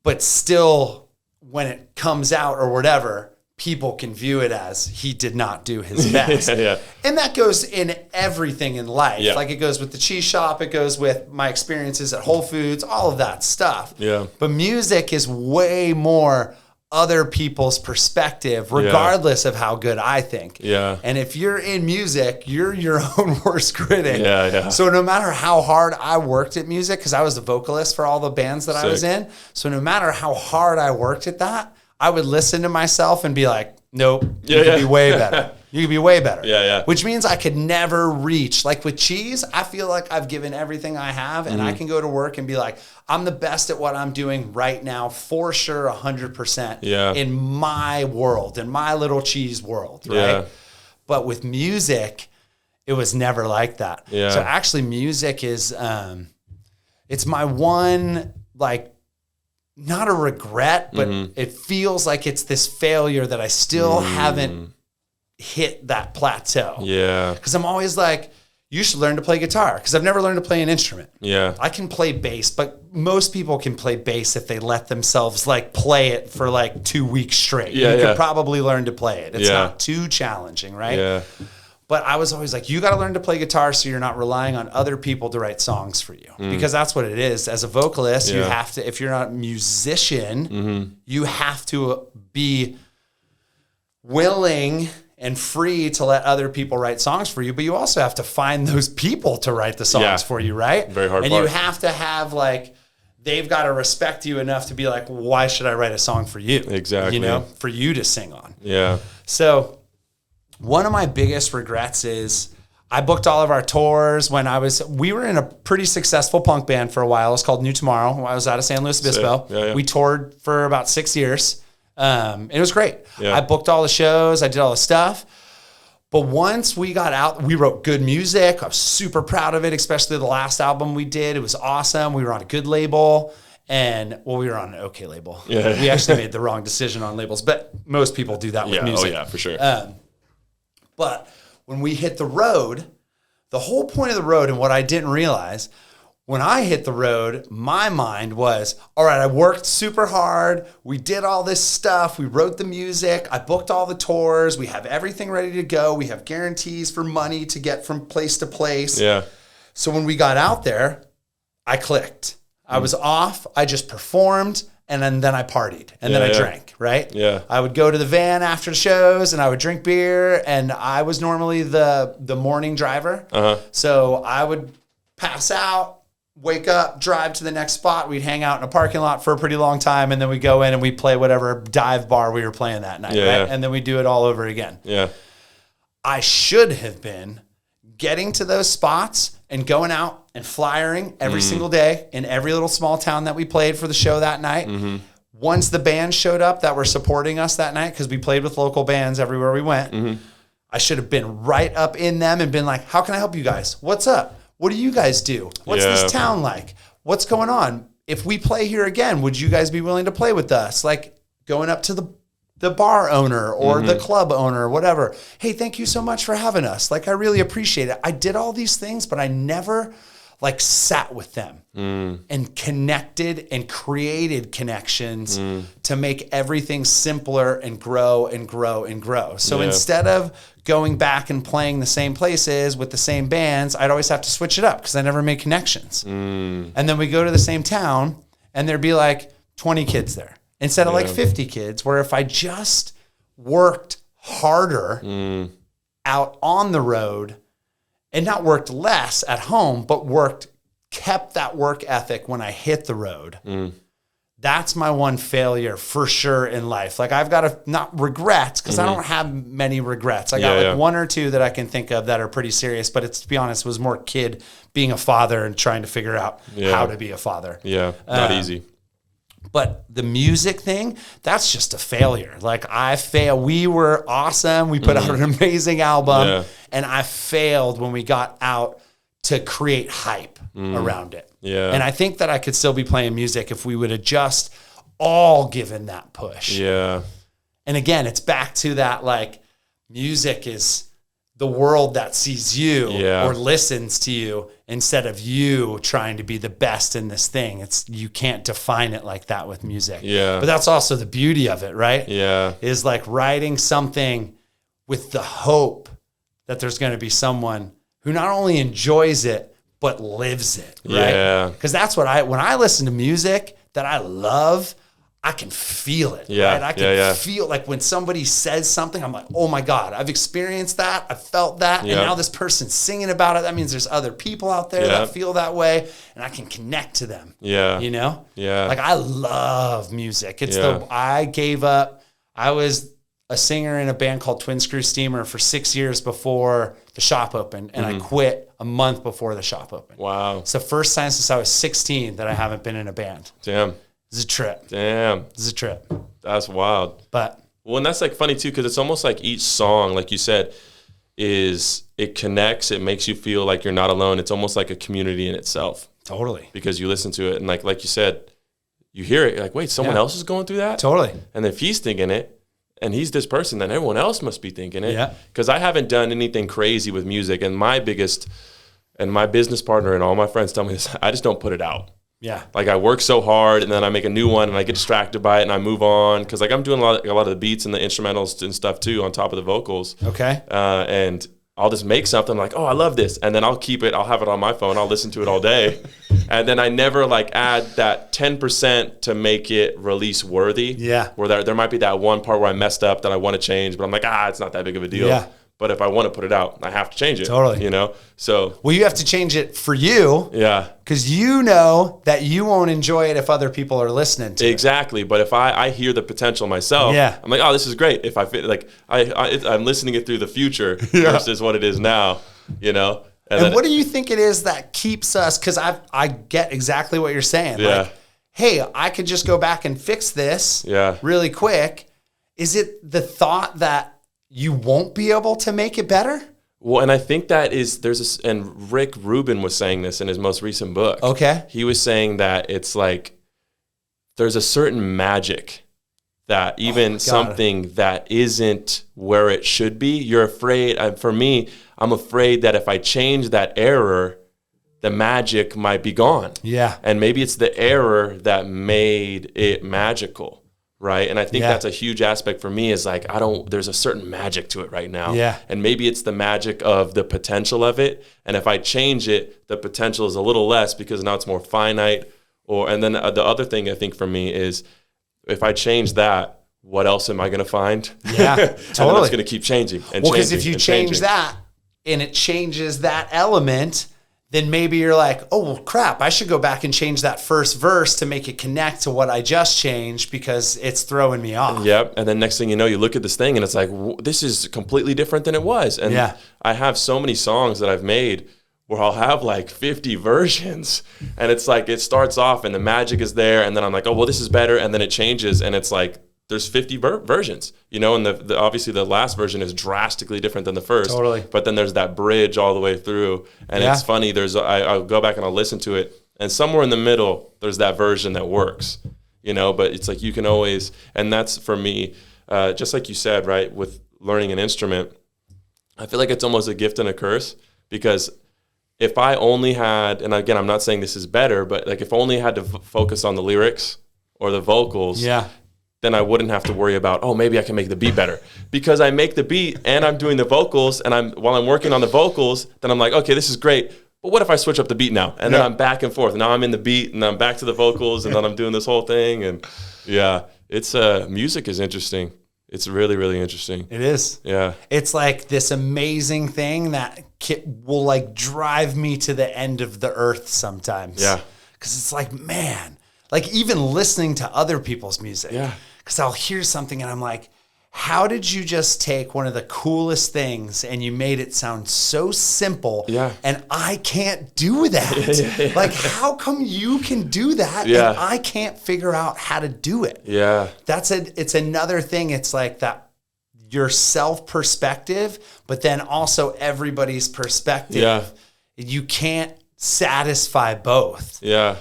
B: but still when it comes out or whatever, people can view it as he did not do his best. And that goes in everything in life. Yeah. Like it goes with the cheese shop, it goes with my experiences at Whole Foods, all of that stuff.
A: Yeah.
B: But music is way more other people's perspective, regardless of how good I think.
A: Yeah.
B: And if you're in music, you're your own worst critic.
A: Yeah.
B: So no matter how hard I worked at music, because I was the vocalist for all the bands that I was in. So no matter how hard I worked at that, I would listen to myself and be like, nope, you could be way better. You could be way better.
A: Yeah.
B: Which means I could never reach. Like with cheese, I feel like I've given everything I have and I can go to work and be like, I'm the best at what I'm doing right now for sure, 100% in my world, in my little cheese world, right?
A: Yeah.
B: But with music, it was never like that.
A: Yeah.
B: So actually music is, it's my one, like, not a regret, but it feels like it's this failure that I still haven't hit that plateau.
A: Yeah.
B: Because I'm always like, you should learn to play guitar because I've never learned to play an instrument.
A: Yeah.
B: I can play bass, but most people can play bass if they let themselves like play it for like 2 weeks straight. You could probably learn to play it. It's not too challenging, right?
A: Yeah.
B: But I was always like, you got to learn to play guitar so you're not relying on other people to write songs for you. Because that's what it is. As a vocalist, you have to, if you're not a musician, you have to be willing and free to let other people write songs for you. But you also have to find those people to write the songs for you, right?
A: Very hard
B: And
A: part.
B: you have to have like, they've got to respect you enough to be like, why should I write a song for you?
A: Exactly.
B: You know, for you to sing on.
A: Yeah.
B: So one of my biggest regrets is I booked all of our tours when we were in a pretty successful punk band for a while. It was called New Tomorrow. I was out of San Luis Obispo.
A: Yeah.
B: We toured for about 6 years. It was great.
A: Yeah.
B: I booked all the shows. I did all the stuff. But once we got out, we wrote good music. I was super proud of it, especially the last album we did. It was awesome. We were on a good label. And, well, we were on an okay label.
A: Yeah.
B: We actually made the wrong decision on labels. But most people do that with music.
A: Oh, yeah, for sure.
B: But when we hit the road, the whole point of the road and what I didn't realize, when I hit the road, my mind was, all right, I worked super hard. We did all this stuff. We wrote the music. I booked all the tours. We have everything ready to go. We have guarantees for money to get from place to place.
A: Yeah.
B: So when we got out there, I clicked. I was off. I just performed. And then I partied and then I drank, right?
A: Yeah.
B: I would go to the van after the shows and I would drink beer and I was normally the morning driver. So I would pass out, wake up, drive to the next spot. We'd hang out in a parking lot for a pretty long time and then we'd go in and we'd play whatever dive bar we were playing that night, right? And then we'd do it all over again.
A: Yeah.
B: I should have been getting to those spots and going out and flyering every single day in every little small town that we played for the show that night. Once the bands showed up that were supporting us that night, because we played with local bands everywhere we went, I should have been right up in them and been like, how can I help you guys? What's up? What do you guys do? What's this town like? What's going on? If we play here again, would you guys be willing to play with us? Like going up to the bar owner or the club owner or whatever. Hey, thank you so much for having us. Like, I really appreciate it. I did all these things, but I never like sat with them and connected and created connections to make everything simpler and grow and grow and grow. So instead of going back and playing the same places with the same bands, I'd always have to switch it up because I never made connections. And then we go to the same town and there'd be like 20 kids there instead of like 50 kids, where if I just worked harder out on the road and not worked less at home, but kept that work ethic when I hit the road. That's my one failure for sure in life. Like I've got not regrets, because I don't have many regrets. I got like one or two that I can think of that are pretty serious, but it's, to be honest, was more kid being a father and trying to figure out how to be a father.
A: Yeah, not easy.
B: But the music thing, that's just a failure. Like I failed. We were awesome. We put out an amazing album and I failed when we got out to create hype around it. Yeah. And I think that I could still be playing music if we would have just all given that push.
A: Yeah.
B: And again, it's back to that, like, music is the world that sees you or listens to you instead of you trying to be the best in this thing. You can't define it like that with music. Yeah. But that's also the beauty of it, right? Yeah. Is like writing something with the hope that there's going to be someone who not only enjoys it, but lives it, right? Yeah. Because that's what when I listen to music that I love, I can feel it, right? I can feel, like, when somebody says something, I'm like, oh my God, I've experienced that. I felt that. And now this person's singing about it. That means there's other people out there that feel that way, and I can connect to them. Yeah. You know? Yeah. Like, I love music. I gave up. I was a singer in a band called Twin Screw Steamer for 6 years before the shop opened, and I quit a month before the shop opened. Wow. It's the first time since I was 16 that I haven't been in a band. Damn. This is a trip. Damn. This is a trip.
A: That's wild. And that's like funny too, because it's almost like each song, like you said, it connects. It makes you feel like you're not alone. It's almost like a community in itself.
B: Totally.
A: Because you listen to it, and like you said, you hear it, you're like, wait, someone else is going through that?
B: Totally.
A: And if he's thinking it, and he's this person, then everyone else must be thinking it. Yeah. Because I haven't done anything crazy with music, and my business partner and all my friends tell me this, I just don't put it out. Yeah. Like, I work so hard, and then I make a new one, and I get distracted by it, and I move on. Because, like, I'm doing a lot of the beats and the instrumentals and stuff too on top of the vocals. Okay. And I'll just make something like, oh, I love this, and then I'll keep it. I'll have it on my phone. I'll listen to it all day, and then I never like add that 10% to make it release worthy. Yeah. Where there might be that one part where I messed up that I want to change, but I'm like, it's not that big of a deal. Yeah. But if I want to put it out, I have to change it. Totally. You know? So.
B: Well, you have to change it for you. Yeah. Because you know that you won't enjoy it if other people are listening to it.
A: Exactly. But if I hear the potential myself, I'm like, oh, this is great. If I feel like I'm listening it through the future versus what it is now, you know?
B: And what do you think it is that keeps us? Because I get exactly what you're saying. Yeah. Like, hey, I could just go back and fix this really quick. Is it the thought that you won't be able to make it better?
A: Well, and I think that and Rick Rubin was saying this in his most recent book. Okay. He was saying that it's like, there's a certain magic that even something that isn't where it should be, you're afraid. For me, I'm afraid that if I change that error, the magic might be gone. Yeah. And maybe it's the error that made it magical. Right. And I think that's a huge aspect for me, is like, there's a certain magic to it right now. Yeah. And maybe it's the magic of the potential of it. And if I change it, the potential is a little less because now it's more finite. And then the other thing I think for me is, if I change that, what else am I going to find? Yeah, totally. And it's going to keep changing.
B: Because if you change that and it changes that element, then maybe you're like, oh, well, crap, I should go back and change that first verse to make it connect to what I just changed because it's throwing me off.
A: Yep. And then next thing you know, you look at this thing and it's like, this is completely different than it was. And I have so many songs that I've made where I'll have like 50 versions. And it's like, it starts off and the magic is there. And then I'm like, oh, well, this is better. And then it changes. And it's like, there's 50 versions, you know, and obviously the last version is drastically different than the first. Totally. But then there's that bridge all the way through. And it's funny, I'll go back and I'll listen to it, and somewhere in the middle, there's that version that works, you know, but it's like you can always, and that's for me, just like you said, right, with learning an instrument, I feel like it's almost a gift and a curse, because if I only had, and again, I'm not saying this is better, but like if only I had to focus on the lyrics or the vocals, then I wouldn't have to worry about, oh, maybe I can make the beat better. Because I make the beat and I'm doing the vocals, and while I'm working on the vocals, then I'm like, okay, this is great. But what if I switch up the beat now? And then I'm back and forth. Now I'm in the beat and I'm back to the vocals and then I'm doing this whole thing. And it's music is interesting. It's really, really interesting.
B: It is.
A: Yeah.
B: It's like this amazing thing that will like drive me to the end of the earth sometimes.
A: Yeah.
B: Because it's like, man, like even listening to other people's music.
A: Yeah.
B: Because I'll hear something and I'm like, how did you just take one of the coolest things and you made it sound so simple?
A: Yeah.
B: And I can't do that. Like, how come you can do that and I can't figure out how to do it?
A: Yeah.
B: It's another thing. It's like that your self perspective, but then also everybody's perspective.
A: Yeah.
B: You can't satisfy both.
A: Yeah.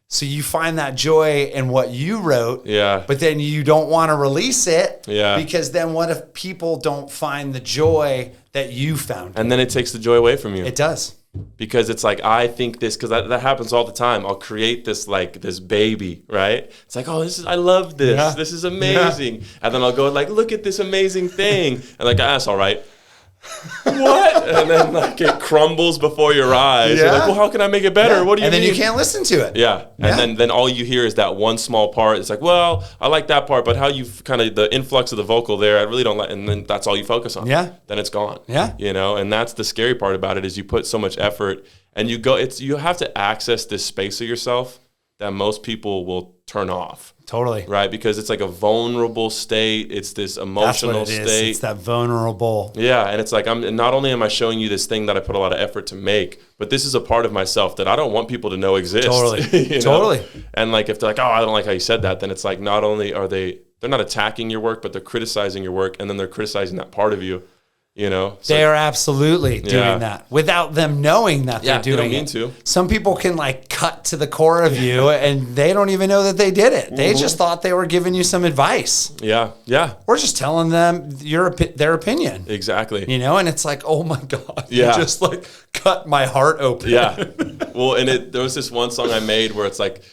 B: So you find that joy in what you wrote, but then you don't want to release it because then what if people don't find the joy that you found?
A: And then it takes the joy away from you.
B: It does.
A: Because it's like, I think this, because that happens all the time. I'll create this, like, this baby, right? It's like, oh, I love this. Yeah. This is amazing. Yeah. And then I'll go, like, look at this amazing thing. And like, that's all right. What? And then like it crumbles before your eyes. You're like, well, how can I make it better? What do you mean?
B: And then you can't listen to it.
A: Yeah. And then all you hear is that one small part. It's like, well, I like that part, but how you kind of the influx of the vocal there, I really don't like. And then that's all you focus on.
B: Yeah.
A: Then it's gone.
B: Yeah.
A: You know, and that's the scary part about it is you put so much effort and you have to access this space of yourself that most people will turn off.
B: Totally.
A: Right? Because it's like a vulnerable state. It's this emotional state.
B: It's that vulnerable.
A: Yeah. And it's like, not only am I showing you this thing that I put a lot of effort to make, but this is a part of myself that I don't want people to know exists.
B: Totally.
A: Totally. And like, if they're like, oh, I don't like how you said that, then it's like, not only are they're not attacking your work, but they're criticizing your work. And then they're criticizing that part of you. You know,
B: they are absolutely doing that without them knowing that they're doing it.
A: They don't mean to.
B: Some people can like cut to the core of you and they don't even know that they did it. They just thought they were giving you some advice.
A: Yeah. Yeah.
B: Or just telling them their opinion.
A: Exactly.
B: You know, and it's like, oh my God,
A: you
B: just like cut my heart open.
A: Yeah. Well, and there was this one song I made where it's like,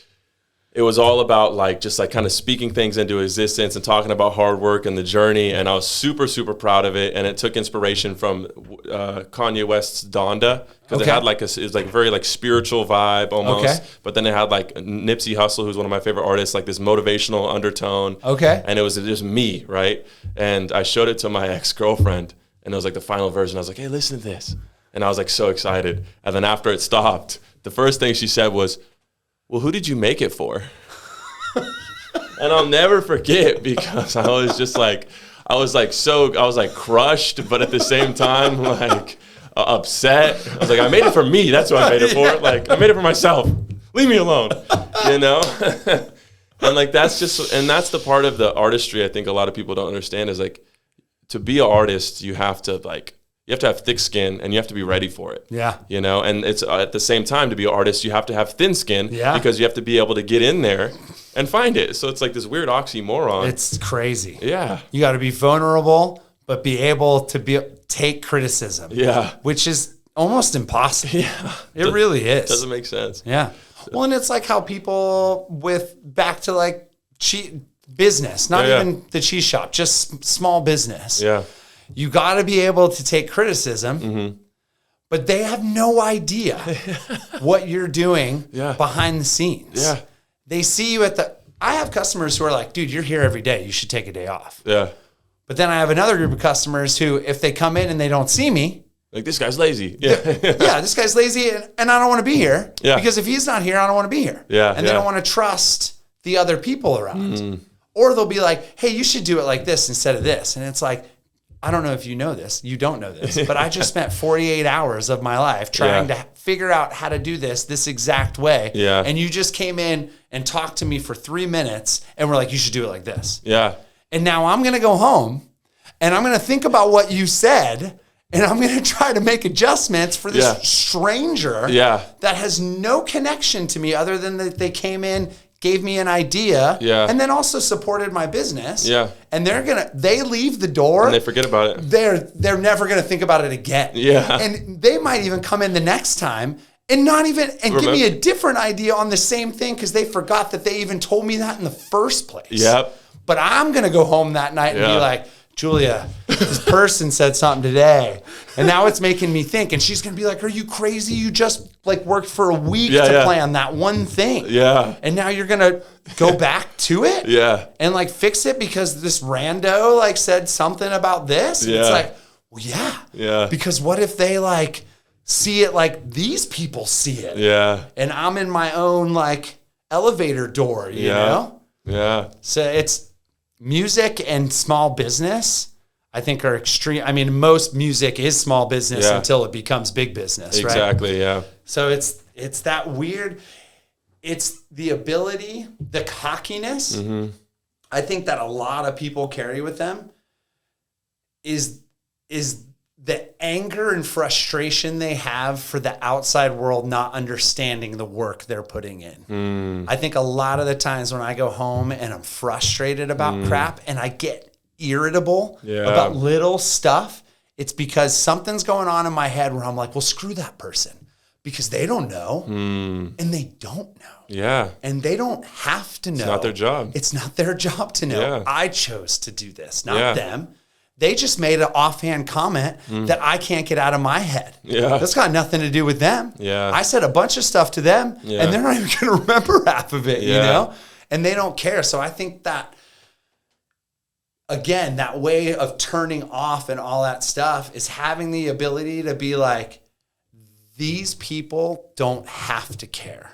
A: it was all about like just like kind of speaking things into existence and talking about hard work and the journey. And I was super, super proud of it. And it took inspiration from Kanye West's Donda because it had like it was like very like spiritual vibe almost. Okay. But then it had like Nipsey Hussle, who's one of my favorite artists, like this motivational undertone.
B: Okay.
A: And it was just me, right? And I showed it to my ex-girlfriend and it was like the final version. I was like, hey, listen to this. And I was like so excited. And then after it stopped, the first thing she said was, well, who did you make it for? And I'll never forget because I was crushed, but at the same time, like upset. I was like, I made it for me. That's what I made it for. Like, I made it for myself. Leave me alone, you know? And like, that's the part of the artistry I think a lot of people don't understand is like, to be an artist, you have to have thick skin and you have to be ready for it.
B: Yeah.
A: You know, and it's at the same time to be an artist, you have to have thin skin because you have to be able to get in there and find it. So it's like this weird oxymoron.
B: It's crazy.
A: Yeah.
B: You got to be vulnerable, but be able to take criticism.
A: Yeah.
B: Which is almost impossible.
A: Yeah.
B: It really is.
A: Doesn't make sense.
B: Yeah. Well, and it's like how people back to like business, not even the cheese shop, just small business.
A: Yeah.
B: You got to be able to take criticism, but they have no idea what you're doing behind the scenes.
A: Yeah.
B: They see you I have customers who are like, dude, you're here every day. You should take a day off.
A: Yeah.
B: But then I have another group of customers who, if they come in and they don't see me,
A: like, this guy's lazy. Yeah.
B: This guy's lazy and I don't want to be here.
A: Yeah.
B: Because if he's not here, I don't want to be here.
A: Yeah.
B: And they don't want to trust the other people around. Or they'll be like, hey, you should do it like this instead of this. And it's like, I don't know if you know this. You don't know this. But I just spent 48 hours of my life trying to figure out how to do this exact way.
A: Yeah.
B: And you just came in and talked to me for 3 minutes and were like, you should do it like this.
A: Yeah.
B: And now I'm going to go home and I'm going to think about what you said and I'm going to try to make adjustments for this stranger that has no connection to me other than that they came in, gave me an idea,
A: Yeah.
B: and then also supported my business.
A: Yeah.
B: And they leave the door
A: and they forget about it.
B: They're never gonna think about it again.
A: Yeah.
B: And they might even come in the next time and give me a different idea on the same thing because they forgot that they even told me that in the first place.
A: Yep.
B: But I'm gonna go home that night and be like, Julia, this person said something today, and now it's making me think. And she's gonna be like, "Are you crazy? You just like worked for a week to plan that one thing, and now you're gonna go back to it, and like fix it because this rando like said something about this." It's like, well, because what if they like see it like these people see it, and I'm in my own like elevator door, you know? So it's. Music and small business, I think, are extreme. I mean, most music is small business until it becomes big business, right?
A: Exactly, yeah.
B: So it's that weird. It's the ability, the cockiness. I think that a lot of people carry with them is the anger and frustration they have for the outside world not understanding the work they're putting in. I think a lot of the times when I go home and I'm frustrated about crap and I get irritable about little stuff, it's because something's going on in my head where I'm like, well, screw that person because they don't know and they don't know.
A: Yeah.
B: And they don't have to know.
A: It's not their job.
B: It's not their job to know.
A: Yeah.
B: I chose to do this, not them. They just made an offhand comment that I can't get out of my head.
A: Yeah.
B: That's got nothing to do with them.
A: Yeah.
B: I said a bunch of stuff to them and they're not even going to remember half of it, you know? And they don't care. So I think that, again, that way of turning off and all that stuff is having the ability to be like, these people don't have to care.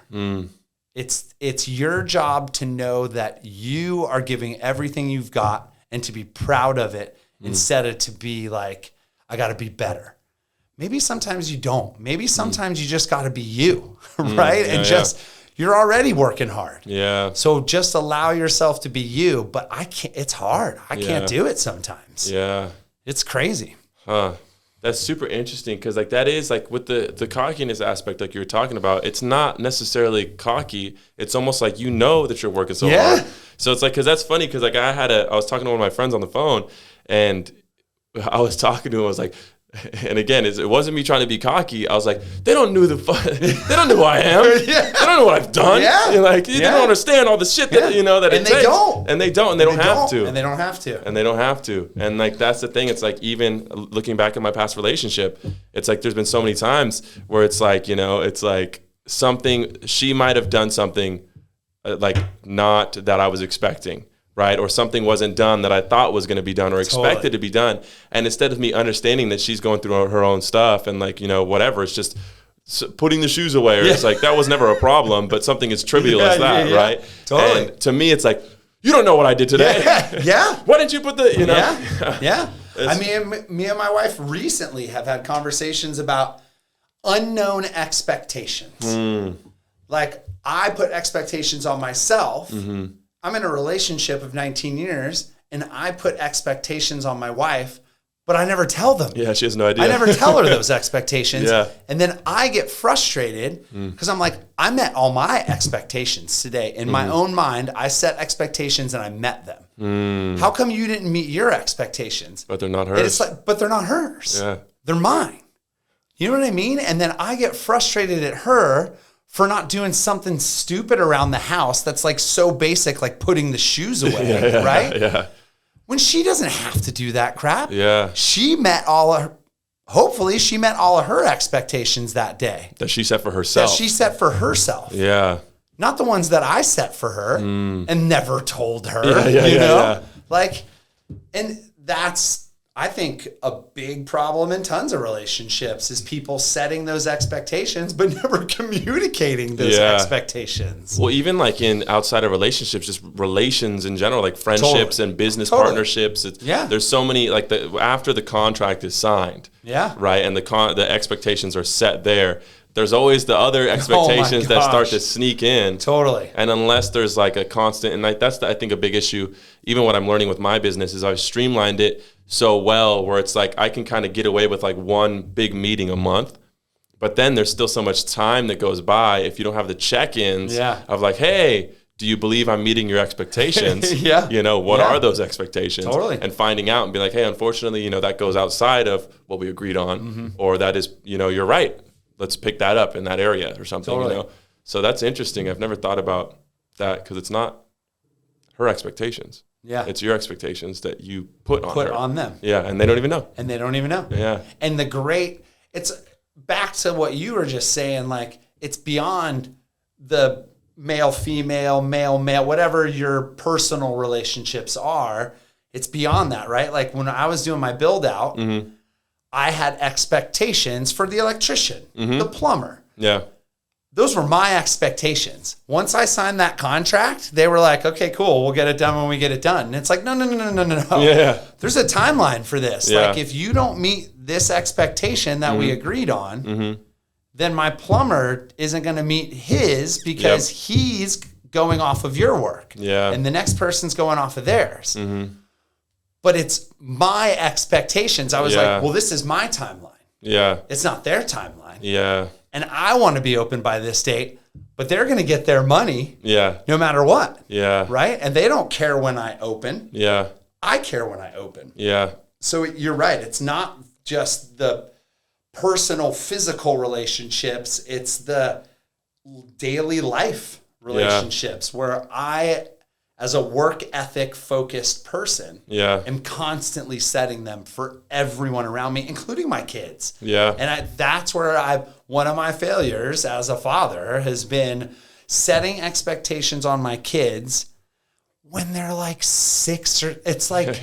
B: It's your job to know that you are giving everything you've got and to be proud of it. Instead of to be like, I got to be better. Maybe sometimes you don't. Maybe sometimes you just got to be you, right? You're already working hard.
A: Yeah.
B: So just allow yourself to be you. But I can't, it's hard. I can't do it sometimes.
A: Yeah.
B: It's crazy.
A: Huh. That's super interesting because like that is like with the cockiness aspect like you were talking about, it's not necessarily cocky. It's almost like you know that you're working so hard. So it's like, because that's funny because like I was talking to one of my friends on the phone and I was talking to him, I was like, and again, it wasn't me trying to be cocky. I was like, they don't know they don't know who I am. They don't know what I've done. You're like, they don't understand all the shit that you know that it takes. And they don't have to.
B: And they don't have to.
A: And they don't have to. And like that's the thing. It's like even looking back at my past relationship, it's like there's been so many times where it's like, you know, it's like something she might have done something like not that I was expecting. Right? Or something wasn't done that I thought was going to be done or expected to be done. And instead of me understanding that she's going through her own stuff and like, you know, whatever, it's just putting the shoes away. Or it's like, that was never a problem, but something as trivial as that, right?
B: Totally.
A: And to me, it's like, you don't know what I did today. Why didn't you put the, you know?
B: I mean, me and my wife recently have had conversations about unknown expectations. Like I put expectations on myself. I'm in a relationship of 19 years and I put expectations on my wife, but I never tell them.
A: Yeah, she has no idea.
B: I never tell her those expectations. And then I get frustrated because I'm like, I met all my expectations today. In my own mind, I set expectations and I met them. How come you didn't meet your expectations?
A: But they're not hers.
B: It's like, but they're not hers. They're mine. You know what I mean? And then I get frustrated at her for not doing something stupid around the house that's like so basic, like putting the shoes away, right? When she doesn't have to do that crap. She met hopefully she met all of her expectations that day.
A: That she set for herself.
B: Not the ones that I set for her and never told her, you know? Like, and that's, I think a big problem in tons of relationships is people setting those expectations, but never communicating those expectations.
A: Well, even like in outside of relationships, just relations in general, like friendships and business partnerships. There's so many, like after the contract is signed, right, and the expectations are set there. There's always the other expectations that start to sneak in. And unless there's like a constant, and like that's I think a big issue. Even what I'm learning with my business is I've streamlined it so well where it's like I can kind of get away with like one big meeting a month, but then there's still so much time that goes by if you don't have the check-ins of like, hey, do you believe I'm meeting your expectations?
B: Yeah.
A: You know, what are those expectations?
B: Totally.
A: And finding out and be like, hey, unfortunately, you know, that goes outside of what we agreed on, or that is, you know, you're right. Let's pick that up in that area or something, you know? So that's interesting. I've never thought about that because it's not her expectations.
B: Yeah.
A: It's your expectations that you put on her.
B: on them.
A: Yeah. And they don't even know.
B: Yeah. And it's back to what you were just saying, like, it's beyond the male, female, male, whatever your personal relationships are. It's beyond that, right? Like when I was doing my build out, I had expectations for the electrician, the plumber.
A: Yeah.
B: Those were my expectations. Once I signed that contract, they were like, okay, cool. We'll get it done when we get it done. And it's like, no.
A: Yeah.
B: There's a timeline for this.
A: Yeah.
B: Like if you don't meet this expectation that we agreed on, then my plumber isn't going to meet his because he's going off of your work.
A: Yeah.
B: And the next person's going off of theirs. But it's my expectations. I was like, well, this is my timeline.
A: Yeah.
B: It's not their timeline.
A: Yeah.
B: And I want to be open by this date, but they're going to get their money no matter what.
A: Yeah.
B: Right? And they don't care when I open.
A: Yeah.
B: I care when I open.
A: Yeah.
B: So you're right. It's not just the personal, physical relationships. It's the daily life relationships where I, as a work ethic focused person, am constantly setting them for everyone around me, including my kids. Yeah. And that's where one of my failures as a father has been setting expectations on my kids when they're like 6 or it's like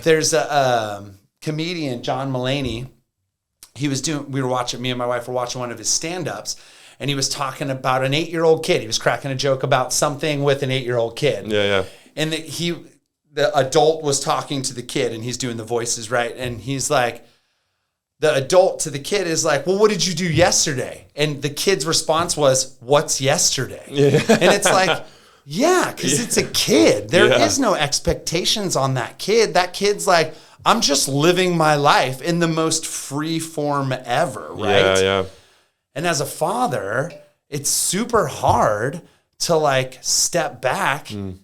B: there's a comedian, John Mulaney. Me and my wife were watching one of his stand-ups, and he was talking about an 8-year-old kid. He was cracking a joke about something with an 8-year-old kid. Yeah. And the adult was talking to the kid, and he's doing the voices, right? And he's like, the adult to the kid is like, well, what did you do yesterday? And the kid's response was, what's yesterday? Yeah. And it's like, because it's a kid. There is no expectations on that kid. That kid's like, I'm just living my life in the most free form ever, right? Yeah. And as a father, it's super hard to like step back and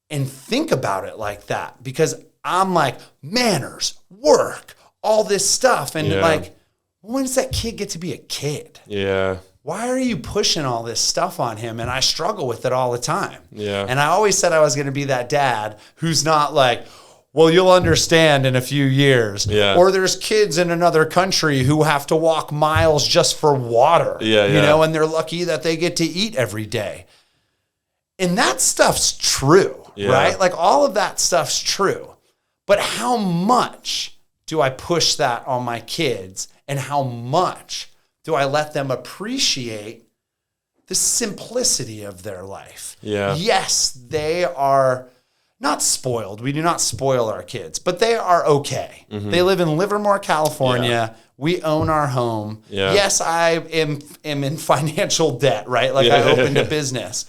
B: think about it like that, because I'm like, manners, work, all this stuff. And like, when does that kid get to be a kid? Yeah. Why are you pushing all this stuff on him? And I struggle with it all the time. Yeah. And I always said I was going to be that dad who's not like, well, you'll understand in a few years. Yeah. Or there's kids in another country who have to walk miles just for water. Yeah, you know, and they're lucky that they get to eat every day. And that stuff's true, right? Like all of that stuff's true. But how much do I push that on my kids? And how much do I let them appreciate the simplicity of their life? Yeah. Yes, they are not spoiled. We do not spoil our kids, but they are okay. Mm-hmm. They live in Livermore, California. Yeah. We own our home. Yeah. Yes, I am in financial debt, right? Like I opened a business.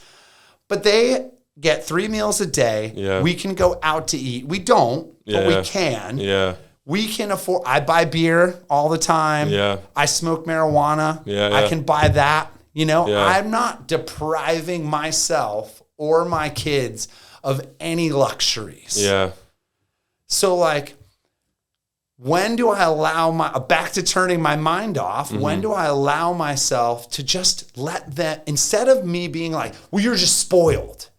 B: But they get 3 meals a day. Yeah. We can go out to eat. We don't, but we can. Yeah. We can afford, I buy beer all the time. Yeah. I smoke marijuana. Yeah. I can buy that. You know, I'm not depriving myself or my kids of any luxuries. Yeah. So like, when do I allow back to turning my mind off, when do I allow myself to just let them, instead of me being like, well, you're just spoiled.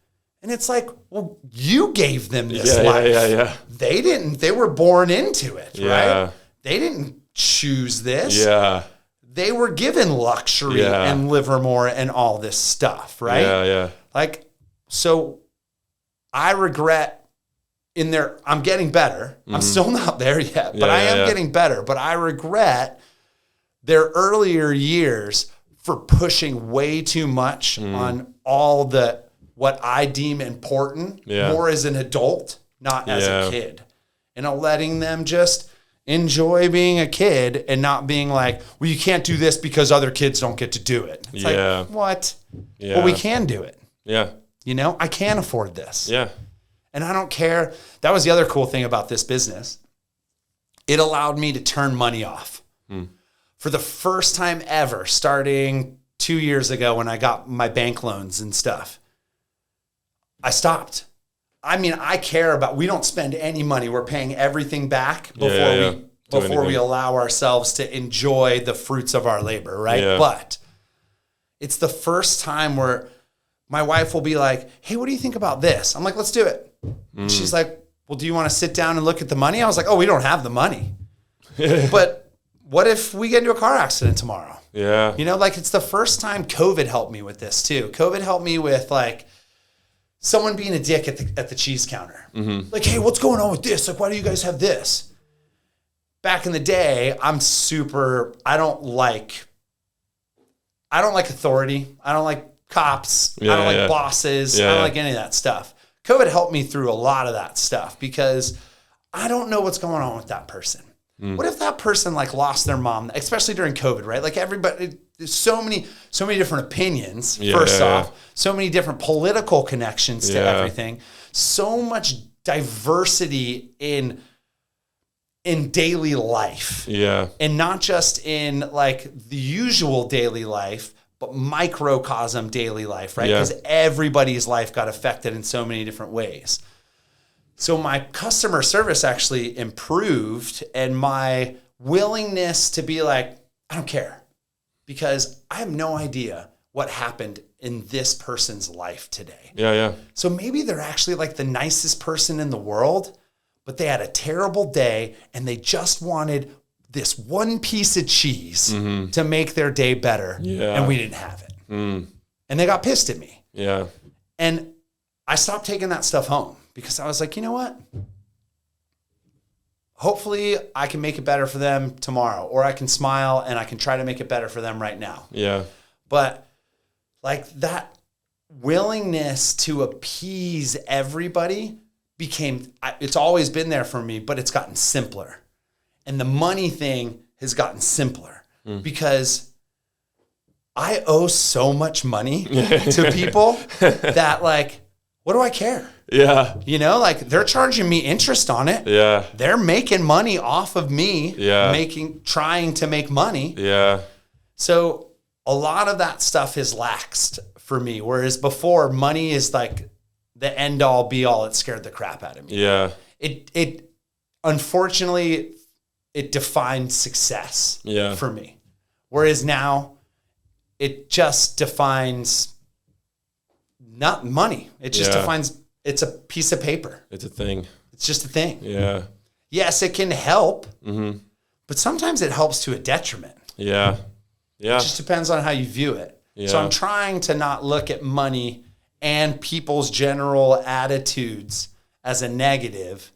B: And it's like, well, you gave them this life. Yeah. They didn't, they were born into it, right? They didn't choose this. Yeah. They were given luxury and Livermore and all this stuff, right? Yeah. Like, so I regret I'm getting better. I'm still not there yet, but I am getting better. But I regret their earlier years for pushing way too much on all what I deem important, more as an adult, not as a kid. And letting them just enjoy being a kid and not being like, well, you can't do this because other kids don't get to do it. It's like, what? Yeah. Well, we can do it. Yeah. You know, I can afford this. Yeah. And I don't care. That was the other cool thing about this business. It allowed me to turn money off. For the first time ever, starting 2 years ago when I got my bank loans and stuff, I stopped. I mean, I care about, we don't spend any money. We're paying everything back before we allow ourselves to enjoy the fruits of our labor, right?
A: Yeah.
B: But it's the first time where my wife will be like, hey, what do you think about this? I'm like, let's do it. She's like, well, do you want to sit down and look at the money? I was like, oh, we don't have the money. But what if we get into a car accident tomorrow?
A: Yeah.
B: You know, like it's the first time COVID helped me with this too. COVID helped me with like someone being a dick at the cheese counter.
A: Mm-hmm.
B: Like, hey, what's going on with this? Like, why do you guys have this? Back in the day, I don't like authority. I don't like cops. I don't like bosses. I don't like any of that stuff. COVID helped me through a lot of that stuff because I don't know what's going on with that person. What if that person like lost their mom, especially during COVID, right? Like everybody, there's so many different opinions, first off, so many different political connections to everything, so much diversity in daily life.
A: Yeah.
B: And not just in like the usual daily life, but microcosm daily life, right? Because everybody's life got affected in so many different ways. So my customer service actually improved, and my willingness to be like, I don't care, because I have no idea what happened in this person's life today.
A: Yeah.
B: So maybe they're actually like the nicest person in the world, but they had a terrible day and they just wanted this one piece of cheese to make their day better. Yeah. And we didn't have it. And they got pissed at me.
A: Yeah.
B: And I stopped taking that stuff home because I was like, you know what? Hopefully I can make it better for them tomorrow, or I can smile and I can try to make it better for them right now.
A: Yeah.
B: But like that willingness to appease everybody it's always been there for me, but it's gotten simpler. And the money thing has gotten simpler because I owe so much money to people that like, what do I care?
A: Yeah.
B: You know, like they're charging me interest on it.
A: Yeah.
B: They're making money off of me.
A: Yeah.
B: Trying to make money.
A: Yeah.
B: So a lot of that stuff has laxed for me. Whereas before, money is like the end all be all. It scared the crap out of me.
A: Yeah.
B: It unfortunately, it defined success for me. Whereas now it just defines not money. It just defines, it's a piece of paper.
A: It's a thing.
B: It's just a thing.
A: Yeah.
B: Yes, it can help, but sometimes it helps to a detriment.
A: Yeah. Yeah.
B: It just depends on how you view it. Yeah. So I'm trying to not look at money and people's general attitudes as a negative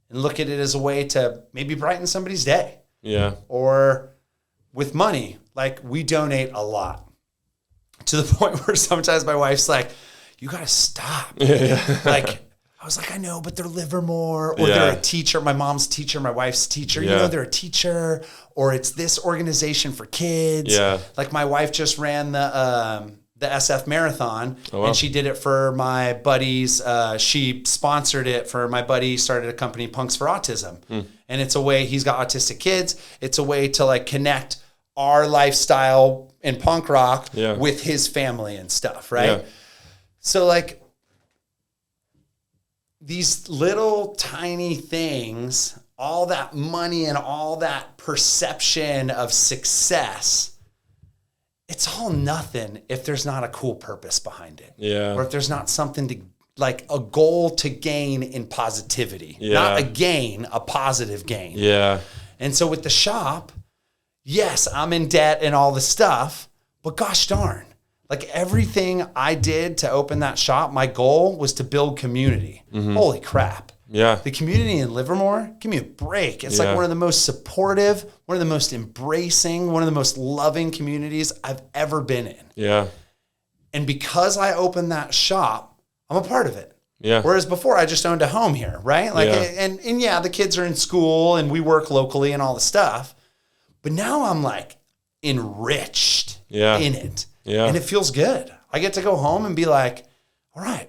B: and look at it as a way to maybe brighten somebody's day.
A: Yeah.
B: Or with money, like we donate a lot to the point where sometimes my wife's like, you got to stop. Like, I was like, I know, but they're Livermore, or they're a teacher. My mom's teacher, my wife's teacher. You know, they're a teacher, or it's this organization for kids. Yeah. Like my wife just ran the SF marathon, and she did it for my buddies. She sponsored it for my buddy. Started a company, Punks for Autism, and it's a way, he's got autistic kids. It's a way to like connect our lifestyle in punk rock with his family and stuff, right? Yeah. So like these little tiny things, all that money and all that perception of success, it's all nothing if there's not a cool purpose behind it. Yeah. Or if there's not something to, like a goal to gain in positivity. Yeah. Not a gain, a positive gain. Yeah. And so with the shop, yes, I'm in debt and all the stuff, but gosh darn, like everything I did to open that shop, my goal was to build community. Holy crap. Yeah. The community in Livermore, give me a break. It's like one of the most supportive, one of the most embracing, one of the most loving communities I've ever been in. Yeah. And because I opened that shop, I'm a part of it. Yeah. Whereas before I just owned a home here, right? Like, and the kids are in school and we work locally and all the stuff. But now I'm like enriched in it. Yeah. And it feels good. I get to go home and be like, all right,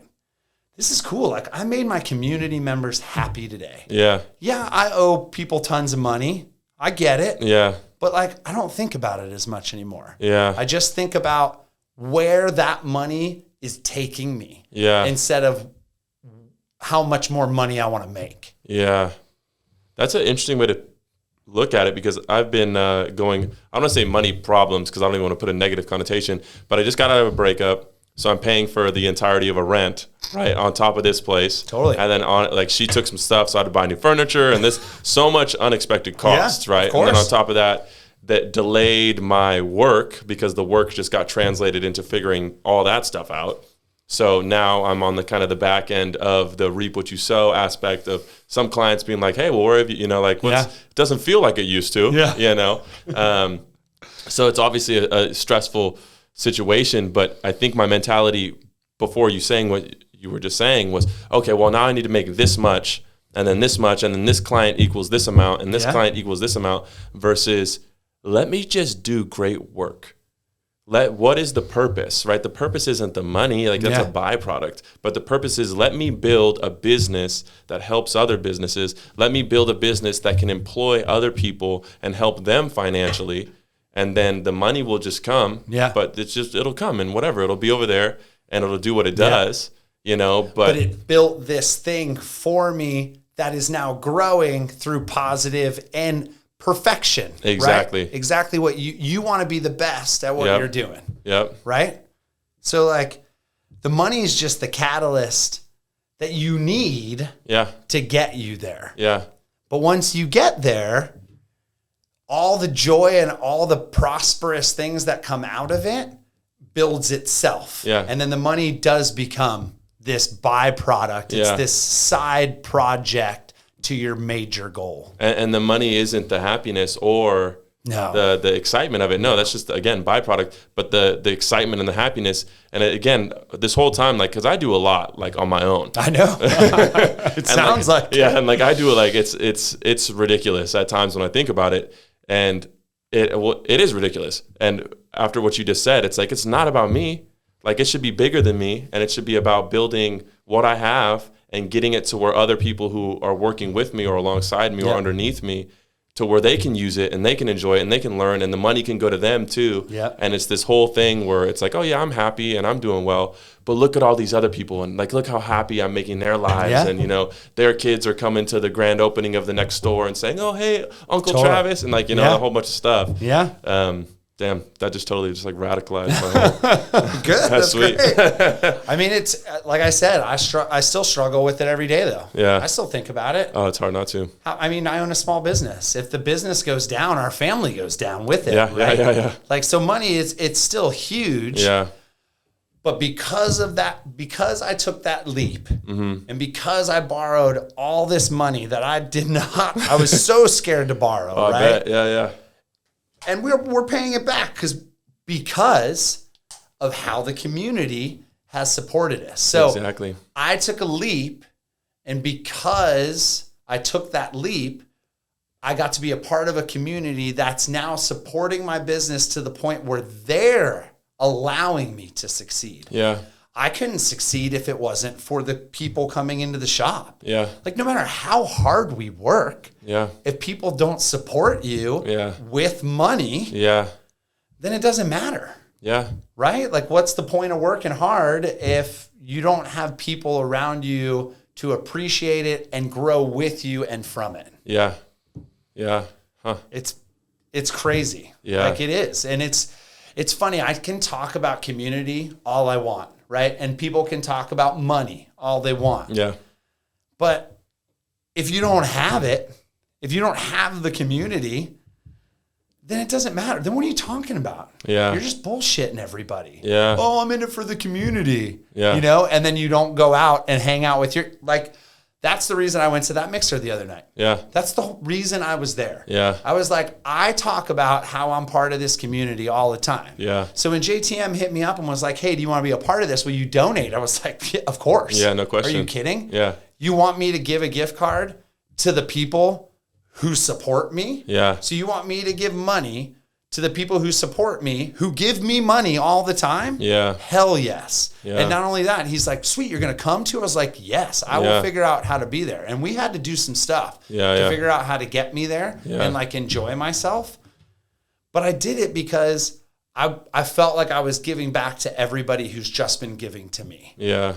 B: this is cool. Like I made my community members happy today. Yeah. Yeah, I owe people tons of money. I get it. Yeah. But like, I don't think about it as much anymore. Yeah. I just think about where that money is taking me. Yeah. Instead of how much more money I want to make.
A: Yeah. That's an interesting way to look at it, because I've been going, I don't want to say money problems because I don't even want to put a negative connotation, but I just got out of a breakup. So I'm paying for the entirety of a rent, right, on top of this place.
B: Totally.
A: And then she took some stuff, so I had to buy new furniture, and this so much unexpected costs, right?
B: Of course.
A: And then on top of that, that delayed my work because the work just got translated into figuring all that stuff out. So now I'm on the kind of the back end of the reap what you sow aspect of some clients being like, hey, well, where have you, it doesn't feel like it used to, So it's obviously a stressful situation, but I think my mentality before you saying what you were just saying was, okay, well, now I need to make this much, and then this much, and then this client equals this amount, and this client equals this amount, versus let me just do great work. What is the purpose, right? The purpose isn't the money, that's a byproduct, but the purpose is let me build a business that helps other businesses. Let me build a business that can employ other people and help them financially. And then the money will just come, but it'll come and whatever, it'll be over there and it'll do what it does, but
B: it built this thing for me that is now growing through positive and perfection.
A: Exactly.
B: Right? Exactly what you want to be the best at what you're doing.
A: Yep.
B: Right? So the money is just the catalyst that you need to get you there.
A: Yeah.
B: But once you get there, all the joy and all the prosperous things that come out of it builds itself.
A: Yeah.
B: And then the money does become this byproduct. It's this side project to your major goal.
A: And the money isn't the happiness or the excitement of it. No, that's just, again, byproduct. But the excitement and the happiness. And again, this whole time, because I do a lot, on my own.
B: I know. It sounds like.
A: Yeah, and I do it, it's ridiculous at times when I think about it. And it is ridiculous. And after what you just said, it's not about me. It should be bigger than me, and it should be about building what I have and getting it to where other people who are working with me or alongside me or underneath me, to where they can use it and they can enjoy it and they can learn, and the money can go to them too.
B: Yeah.
A: And it's this whole thing where it's oh yeah, I'm happy and I'm doing well, but look at all these other people and look how happy I'm making their lives. And their kids are coming to the grand opening of the next store and saying, oh, hey, Uncle Travis, and a whole bunch of stuff.
B: Yeah.
A: Damn, that just totally radicalized my whole.
B: Good.
A: That's sweet.
B: Great. I mean, it's like I said, I still struggle with it every day though.
A: Yeah.
B: I still think about it.
A: Oh, it's hard not to.
B: I mean, I own a small business. If the business goes down, our family goes down with it.
A: Yeah,
B: right?
A: yeah.
B: So money it's still huge.
A: Yeah.
B: But because of that, because I took that leap, and because I borrowed all this money that I did not, I was so scared to borrow,
A: right?
B: I bet.
A: Yeah.
B: And we're paying it back because of how the community has supported us. So
A: exactly.
B: I took a leap, and because I took that leap, I got to be a part of a community that's now supporting my business to the point where they're allowing me to succeed.
A: Yeah.
B: I couldn't succeed if it wasn't for the people coming into the shop.
A: Yeah.
B: No matter how hard we work, if people don't support you with money, then it doesn't matter.
A: Yeah.
B: Right? What's the point of working hard if you don't have people around you to appreciate it and grow with you and from it?
A: Yeah. Yeah. Huh.
B: It's crazy.
A: Yeah.
B: It is. And it's funny. I can talk about community all I want. Right? And people can talk about money all they want.
A: Yeah.
B: But if you don't have it, if you don't have the community, then it doesn't matter. Then what are you talking about?
A: Yeah.
B: You're just bullshitting everybody.
A: Yeah.
B: Oh, I'm in it for the community.
A: Yeah.
B: And then you don't go out and hang out with that's the reason I went to that mixer the other night.
A: Yeah.
B: That's the reason I was there.
A: Yeah.
B: I was I talk about how I'm part of this community all the time.
A: Yeah.
B: So when JTM hit me up and was like, hey, do you want to be a part of this? Will you donate? I was like, yeah, of course.
A: Yeah, no question.
B: Are you kidding?
A: Yeah.
B: You want me to give a gift card to the people who support me?
A: Yeah.
B: So you want me to give money to the people who support me, who give me money all the time?
A: Yeah.
B: Hell yes.
A: Yeah.
B: And not only that, he's like, sweet, you're going to come too? I was like, yes, I will figure out how to be there. And we had to do some stuff to figure out how to get me there and enjoy myself. But I did it because I felt like I was giving back to everybody who's just been giving to me.
A: Yeah.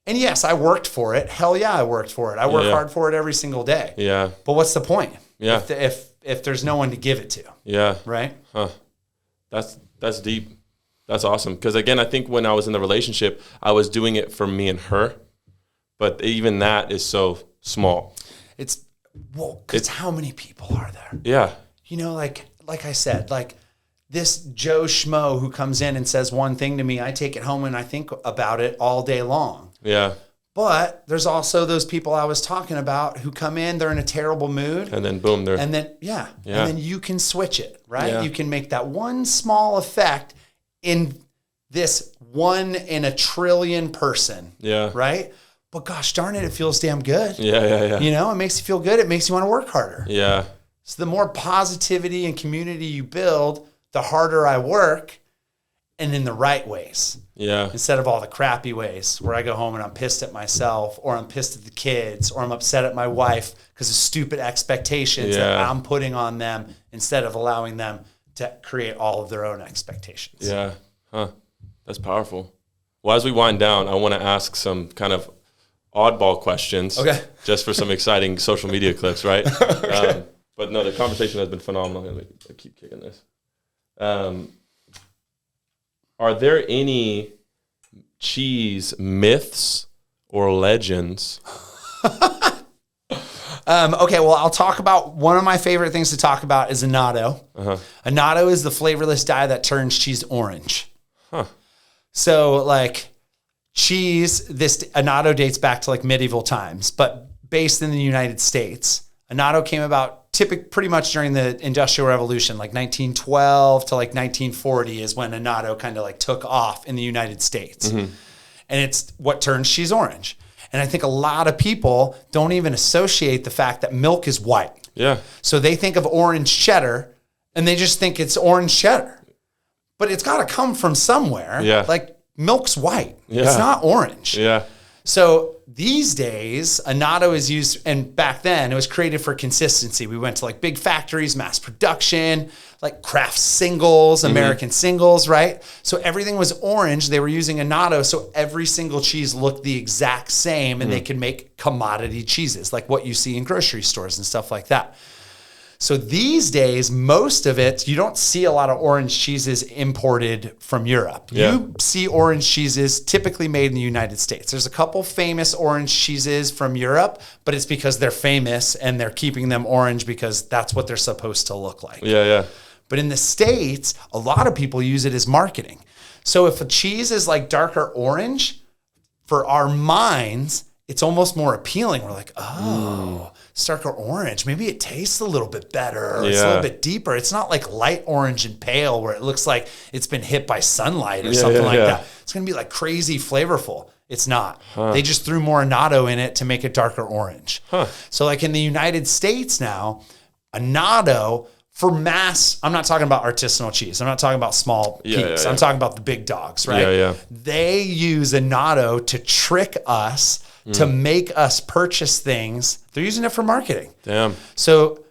B: And yes, I worked for it. Hell yeah, I worked for it. I work hard for it every single day.
A: Yeah.
B: But what's the point?
A: Yeah.
B: If there's no one to give it to.
A: Yeah.
B: Right?
A: Huh. That's deep. That's awesome. Because again, I think when I was in the relationship, I was doing it for me and her. But even that is so small.
B: Because how many people are there?
A: Yeah.
B: You know, like I said, like this Joe Schmo who comes in and says one thing to me, I take it home and I think about it all day long.
A: Yeah.
B: But there's also those people I was talking about who come in, they're in a terrible mood.
A: And then boom, they're...
B: And then,
A: yeah.
B: And then you can switch it, right?
A: Yeah.
B: You can make that one small effect in this 1 in a trillion person.
A: Yeah.
B: Right? But gosh darn it feels damn good.
A: Yeah.
B: You know, it makes you feel good. It makes you want to work harder.
A: Yeah.
B: So the more positivity and community you build, the harder I work, and in the right ways.
A: Yeah.
B: Instead of all the crappy ways where I go home and I'm pissed at myself, or I'm pissed at the kids, or I'm upset at my wife because of stupid expectations that I'm putting on them instead of allowing them to create all of their own expectations.
A: Yeah. Huh. That's powerful. Well, as we wind down, I want to ask some kind of oddball questions.
B: Okay.
A: Just for some exciting social media clips, right? Okay. But no, the conversation has been phenomenal. I keep kicking this. Are there any cheese myths or legends?
B: Okay, well, I'll talk about one of my favorite things to talk about is annatto.
A: Uh-huh.
B: Annatto is the flavorless dye that turns cheese orange.
A: Huh.
B: So, like, cheese, this annatto dates back to, like, medieval times, but based in the United States. Annatto came about pretty much during the Industrial Revolution, like 1912 to like 1940 is when annatto kind of like took off in the United States. Mm-hmm. And it's what turns cheese orange. And I think a lot of people don't even associate the fact that milk is white.
A: Yeah.
B: So they think of orange cheddar and they just think it's orange cheddar. But it's got to come from somewhere.
A: Yeah.
B: Like milk's white.
A: Yeah.
B: It's not orange.
A: Yeah.
B: So these days, annatto is used, and back then it was created for consistency. We went to like big factories, mass production, like craft singles, American singles, right? So everything was orange. They were using annatto, so every single cheese looked the exact same, and they could make commodity cheeses, like what you see in grocery stores and stuff like that. So these days, most of it, you don't see a lot of orange cheeses imported from Europe.
A: Yeah.
B: You see orange cheeses typically made in the United States. There's a couple famous orange cheeses from Europe, but it's because they're famous and they're keeping them orange because that's what they're supposed to look like.
A: Yeah.
B: But in the States, a lot of people use it as marketing. So if a cheese is like darker orange, for our minds, it's almost more appealing. We're like, it's darker orange. Maybe it tastes a little bit better. Or it's a little bit deeper. It's not like light orange and pale where it looks like it's been hit by sunlight or something like that. It's going to be like crazy flavorful. It's not. They just threw more annatto in it to make it darker orange. So like in the United States now, annatto for mass, I'm not talking about artisanal cheese. I'm not talking about small peaks. I'm talking about the big dogs, right? They use annatto to trick us, to make us purchase things. They're using it for marketing.
A: Damn.
B: So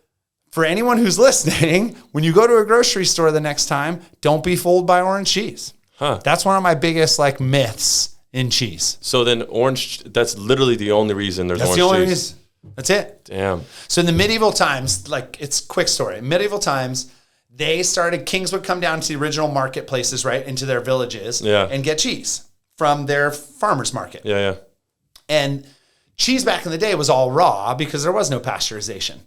B: for anyone who's listening, when you go to a grocery store the next time, don't be fooled by orange cheese. That's one of my biggest like myths in cheese.
A: So then orange, that's literally the only reason there's orange cheese. That's the only reason.
B: That's it.
A: Damn.
B: So in the medieval times, like it's a quick story. In medieval times, kings would come down to the original marketplaces, right, into their villages and get cheese from their farmer's market.
A: Yeah.
B: And cheese back in the day was all raw because there was no pasteurization.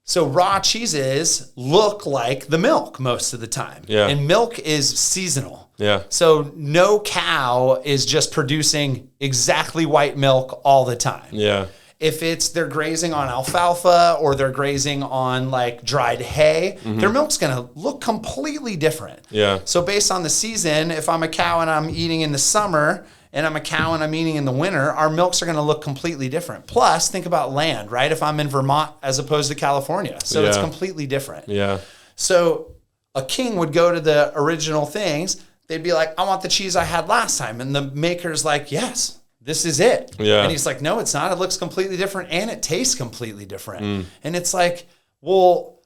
B: So raw cheeses look like the milk most of the time.
A: Yeah.
B: And milk is seasonal.
A: Yeah.
B: So no cow is just producing exactly white milk all the time.
A: Yeah.
B: If they're grazing on alfalfa or they're grazing on like dried hay, their milk's going to look completely different.
A: Yeah.
B: So based on the season, if I'm a cow and I'm eating in the summer and I'm a cow and I'm eating in the winter, our milks are going to look completely different. Plus, think about land, right? If I'm in Vermont as opposed to California. So it's completely different.
A: Yeah.
B: So a king would go to the original things. They'd be like, I want the cheese I had last time. And the maker's like, yes. This is it.
A: Yeah.
B: And he's like, no, it's not. It looks completely different and it tastes completely different. And it's like, well,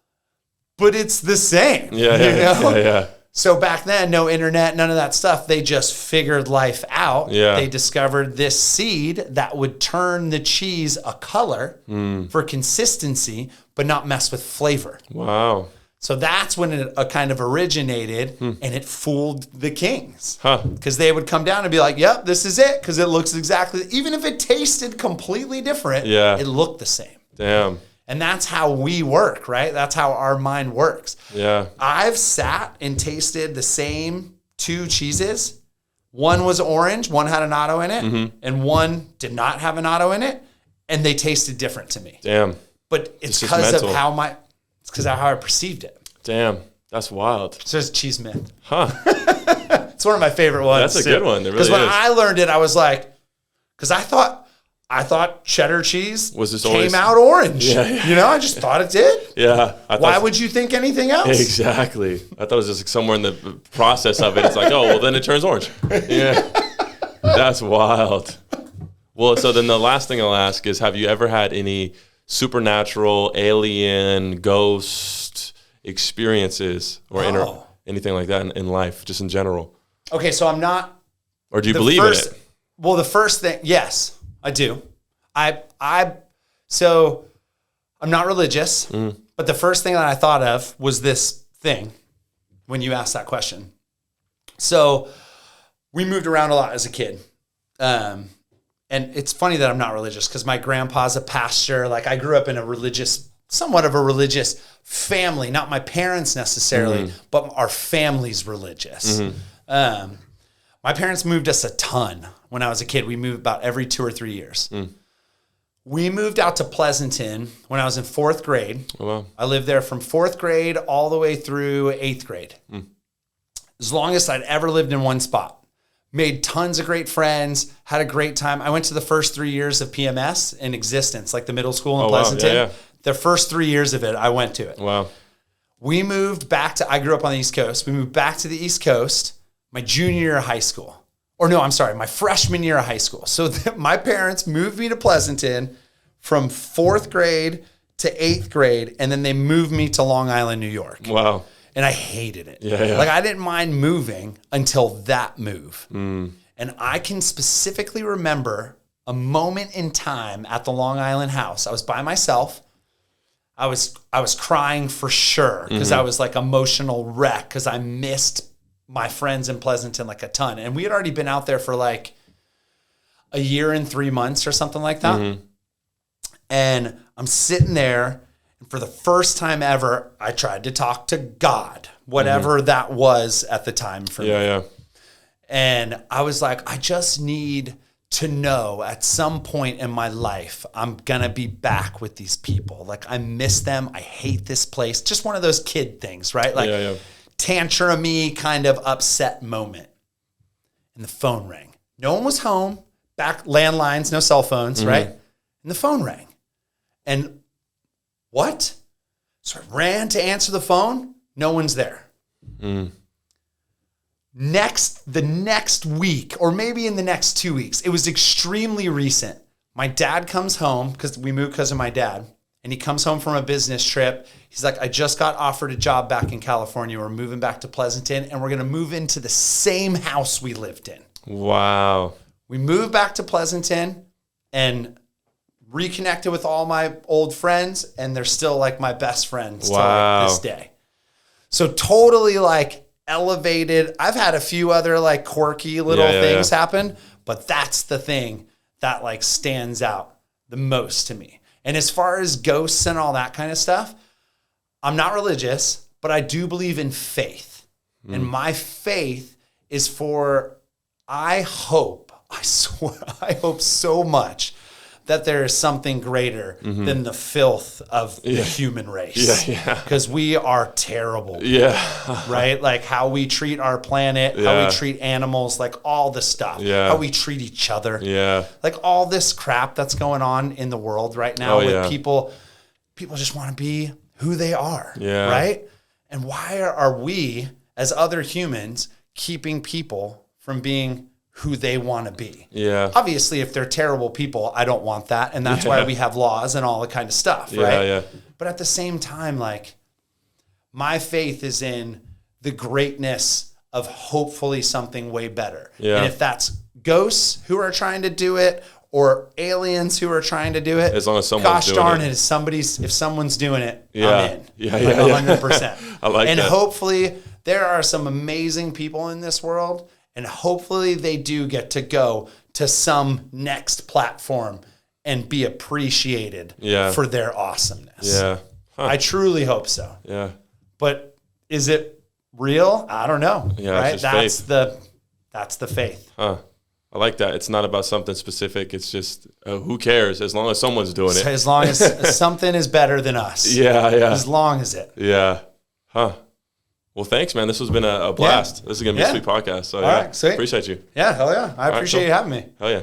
B: but it's the same.
A: Yeah.
B: So back then, no internet, none of that stuff. They just figured life out.
A: Yeah.
B: They discovered this seed that would turn the cheese a color for consistency, but not mess with flavor.
A: Wow.
B: So that's when it kind of originated, and it fooled the kings.
A: Huh.
B: Because they would come down and be like, yep, this is it, because it looks exactly, even if it tasted completely different, it looked the same.
A: Damn.
B: And that's how we work, right? That's how our mind works.
A: Yeah.
B: I've sat and tasted the same 2 cheeses. One was orange, one had an auto in it, and one did not have an auto in it, and they tasted different to me.
A: Damn.
B: But it's because of how I perceived it.
A: Damn. That's wild.
B: So it's cheese myth.
A: Huh.
B: It's one of my favorite ones.
A: That's a good one. It really is.
B: Because when I learned it, I was like, because I thought cheddar cheese came out orange. Yeah. You know, I just thought it did.
A: Yeah.
B: Why would you think anything else?
A: Exactly. I thought it was just like somewhere in the process of it. It's like, oh, well, then it turns orange. Yeah. That's wild. Well, so then the last thing I'll ask is, have you ever had any supernatural, alien, ghost experiences or anything like that in life, just in general?
B: Okay, so I'm not.
A: Or do you believe in it?
B: Well, the first thing, yes. I do. So I'm not religious, but the first thing that I thought of was this thing when you asked that question. So we moved around a lot as a kid. And it's funny that I'm not religious because my grandpa's a pastor. Like I grew up in somewhat of a religious family, not my parents necessarily, but our family's religious. My parents moved us a ton when I was a kid. We moved about every 2 or 3 years. We moved out to Pleasanton when I was in 4th grade.
A: Oh, wow.
B: I lived there from 4th grade all the way through 8th grade. As long as I'd ever lived in one spot. Made tons of great friends, had a great time. I went to the first 3 years of PMS in existence, like the middle school in Pleasanton.
A: Wow. Yeah.
B: The first 3 years of it, I went to it.
A: Wow.
B: We moved back I grew up on the East Coast. We moved back to the East Coast my junior year of high school. Or no, I'm sorry, my freshman year of high school. So my parents moved me to Pleasanton from 4th grade to 8th grade, and then they moved me to Long Island, New York.
A: Wow.
B: And I hated it.
A: Yeah.
B: Like I didn't mind moving until that move. And I can specifically remember a moment in time at the Long Island house. I was by myself. I was crying for sure because I was like emotional wreck because I missed my friends in Pleasanton like a ton. And we had already been out there for like a year and 3 months or something like that. And I'm sitting there, and for the first time ever, I tried to talk to God, whatever that was at the time for me.
A: Yeah.
B: And I was like, I just need to know at some point in my life, I'm going to be back with these people. Like I miss them. I hate this place. Just one of those kid things, right? Like tantrum-y kind of upset moment. And the phone rang. No one was home. Back landlines, no cell phones, right? And the phone rang. And what? So I ran to answer the phone. No one's there. The next week, or maybe in the next 2 weeks, it was extremely recent. My dad comes home because we moved because of my dad. And he comes home from a business trip. He's like, I just got offered a job back in California. We're moving back to Pleasanton, and we're going to move into the same house we lived in.
A: Wow.
B: We moved back to Pleasanton and reconnected with all my old friends, and they're still like my best friends to like this day. So totally like elevated. I've had a few other like quirky little things happen, but that's the thing that like stands out the most to me. And as far as ghosts and all that kind of stuff, I'm not religious, but I do believe in faith. And my faith is I hope so much that there is something greater than the filth of the human race. Because we are terrible. Right? Like how we treat our planet, how we treat animals, like all the stuff. How we treat each other. Like all this crap that's going on in the world right now with people just want to be who they are. Right? And why are we, as other humans, keeping people from being who they want to be? Obviously, if they're terrible people, I don't want that. And that's why we have laws and all the kind of stuff, right? But at the same time, like, my faith is in the greatness of hopefully something way better.
A: Yeah.
B: And if that's ghosts who are trying to do it or aliens who are trying to do it,
A: as long as someone's
B: gosh
A: doing
B: darn
A: it.
B: it, if someone's doing it,
A: Yeah.
B: I'm in.
A: Yeah,
B: like
A: yeah,
B: 100%.
A: I like
B: and
A: that.
B: And hopefully there are some amazing people in this world, and hopefully they do get to go to some next platform and be appreciated for their awesomeness.
A: Yeah. Huh.
B: I truly hope so.
A: Yeah.
B: But is it real? I don't know.
A: Yeah,
B: right?
A: it's just faith.
B: That's the faith.
A: Huh. I like that. It's not about something specific. It's just who cares as long as someone's doing it.
B: As long as something is better than us.
A: Yeah, yeah.
B: As long as it.
A: Yeah. Huh. Well, thanks, man. This has been a blast. This is going to be a sweet podcast. So,
B: All right, sweet.
A: Appreciate you.
B: Yeah, hell yeah. I appreciate you having me.
A: Hell yeah.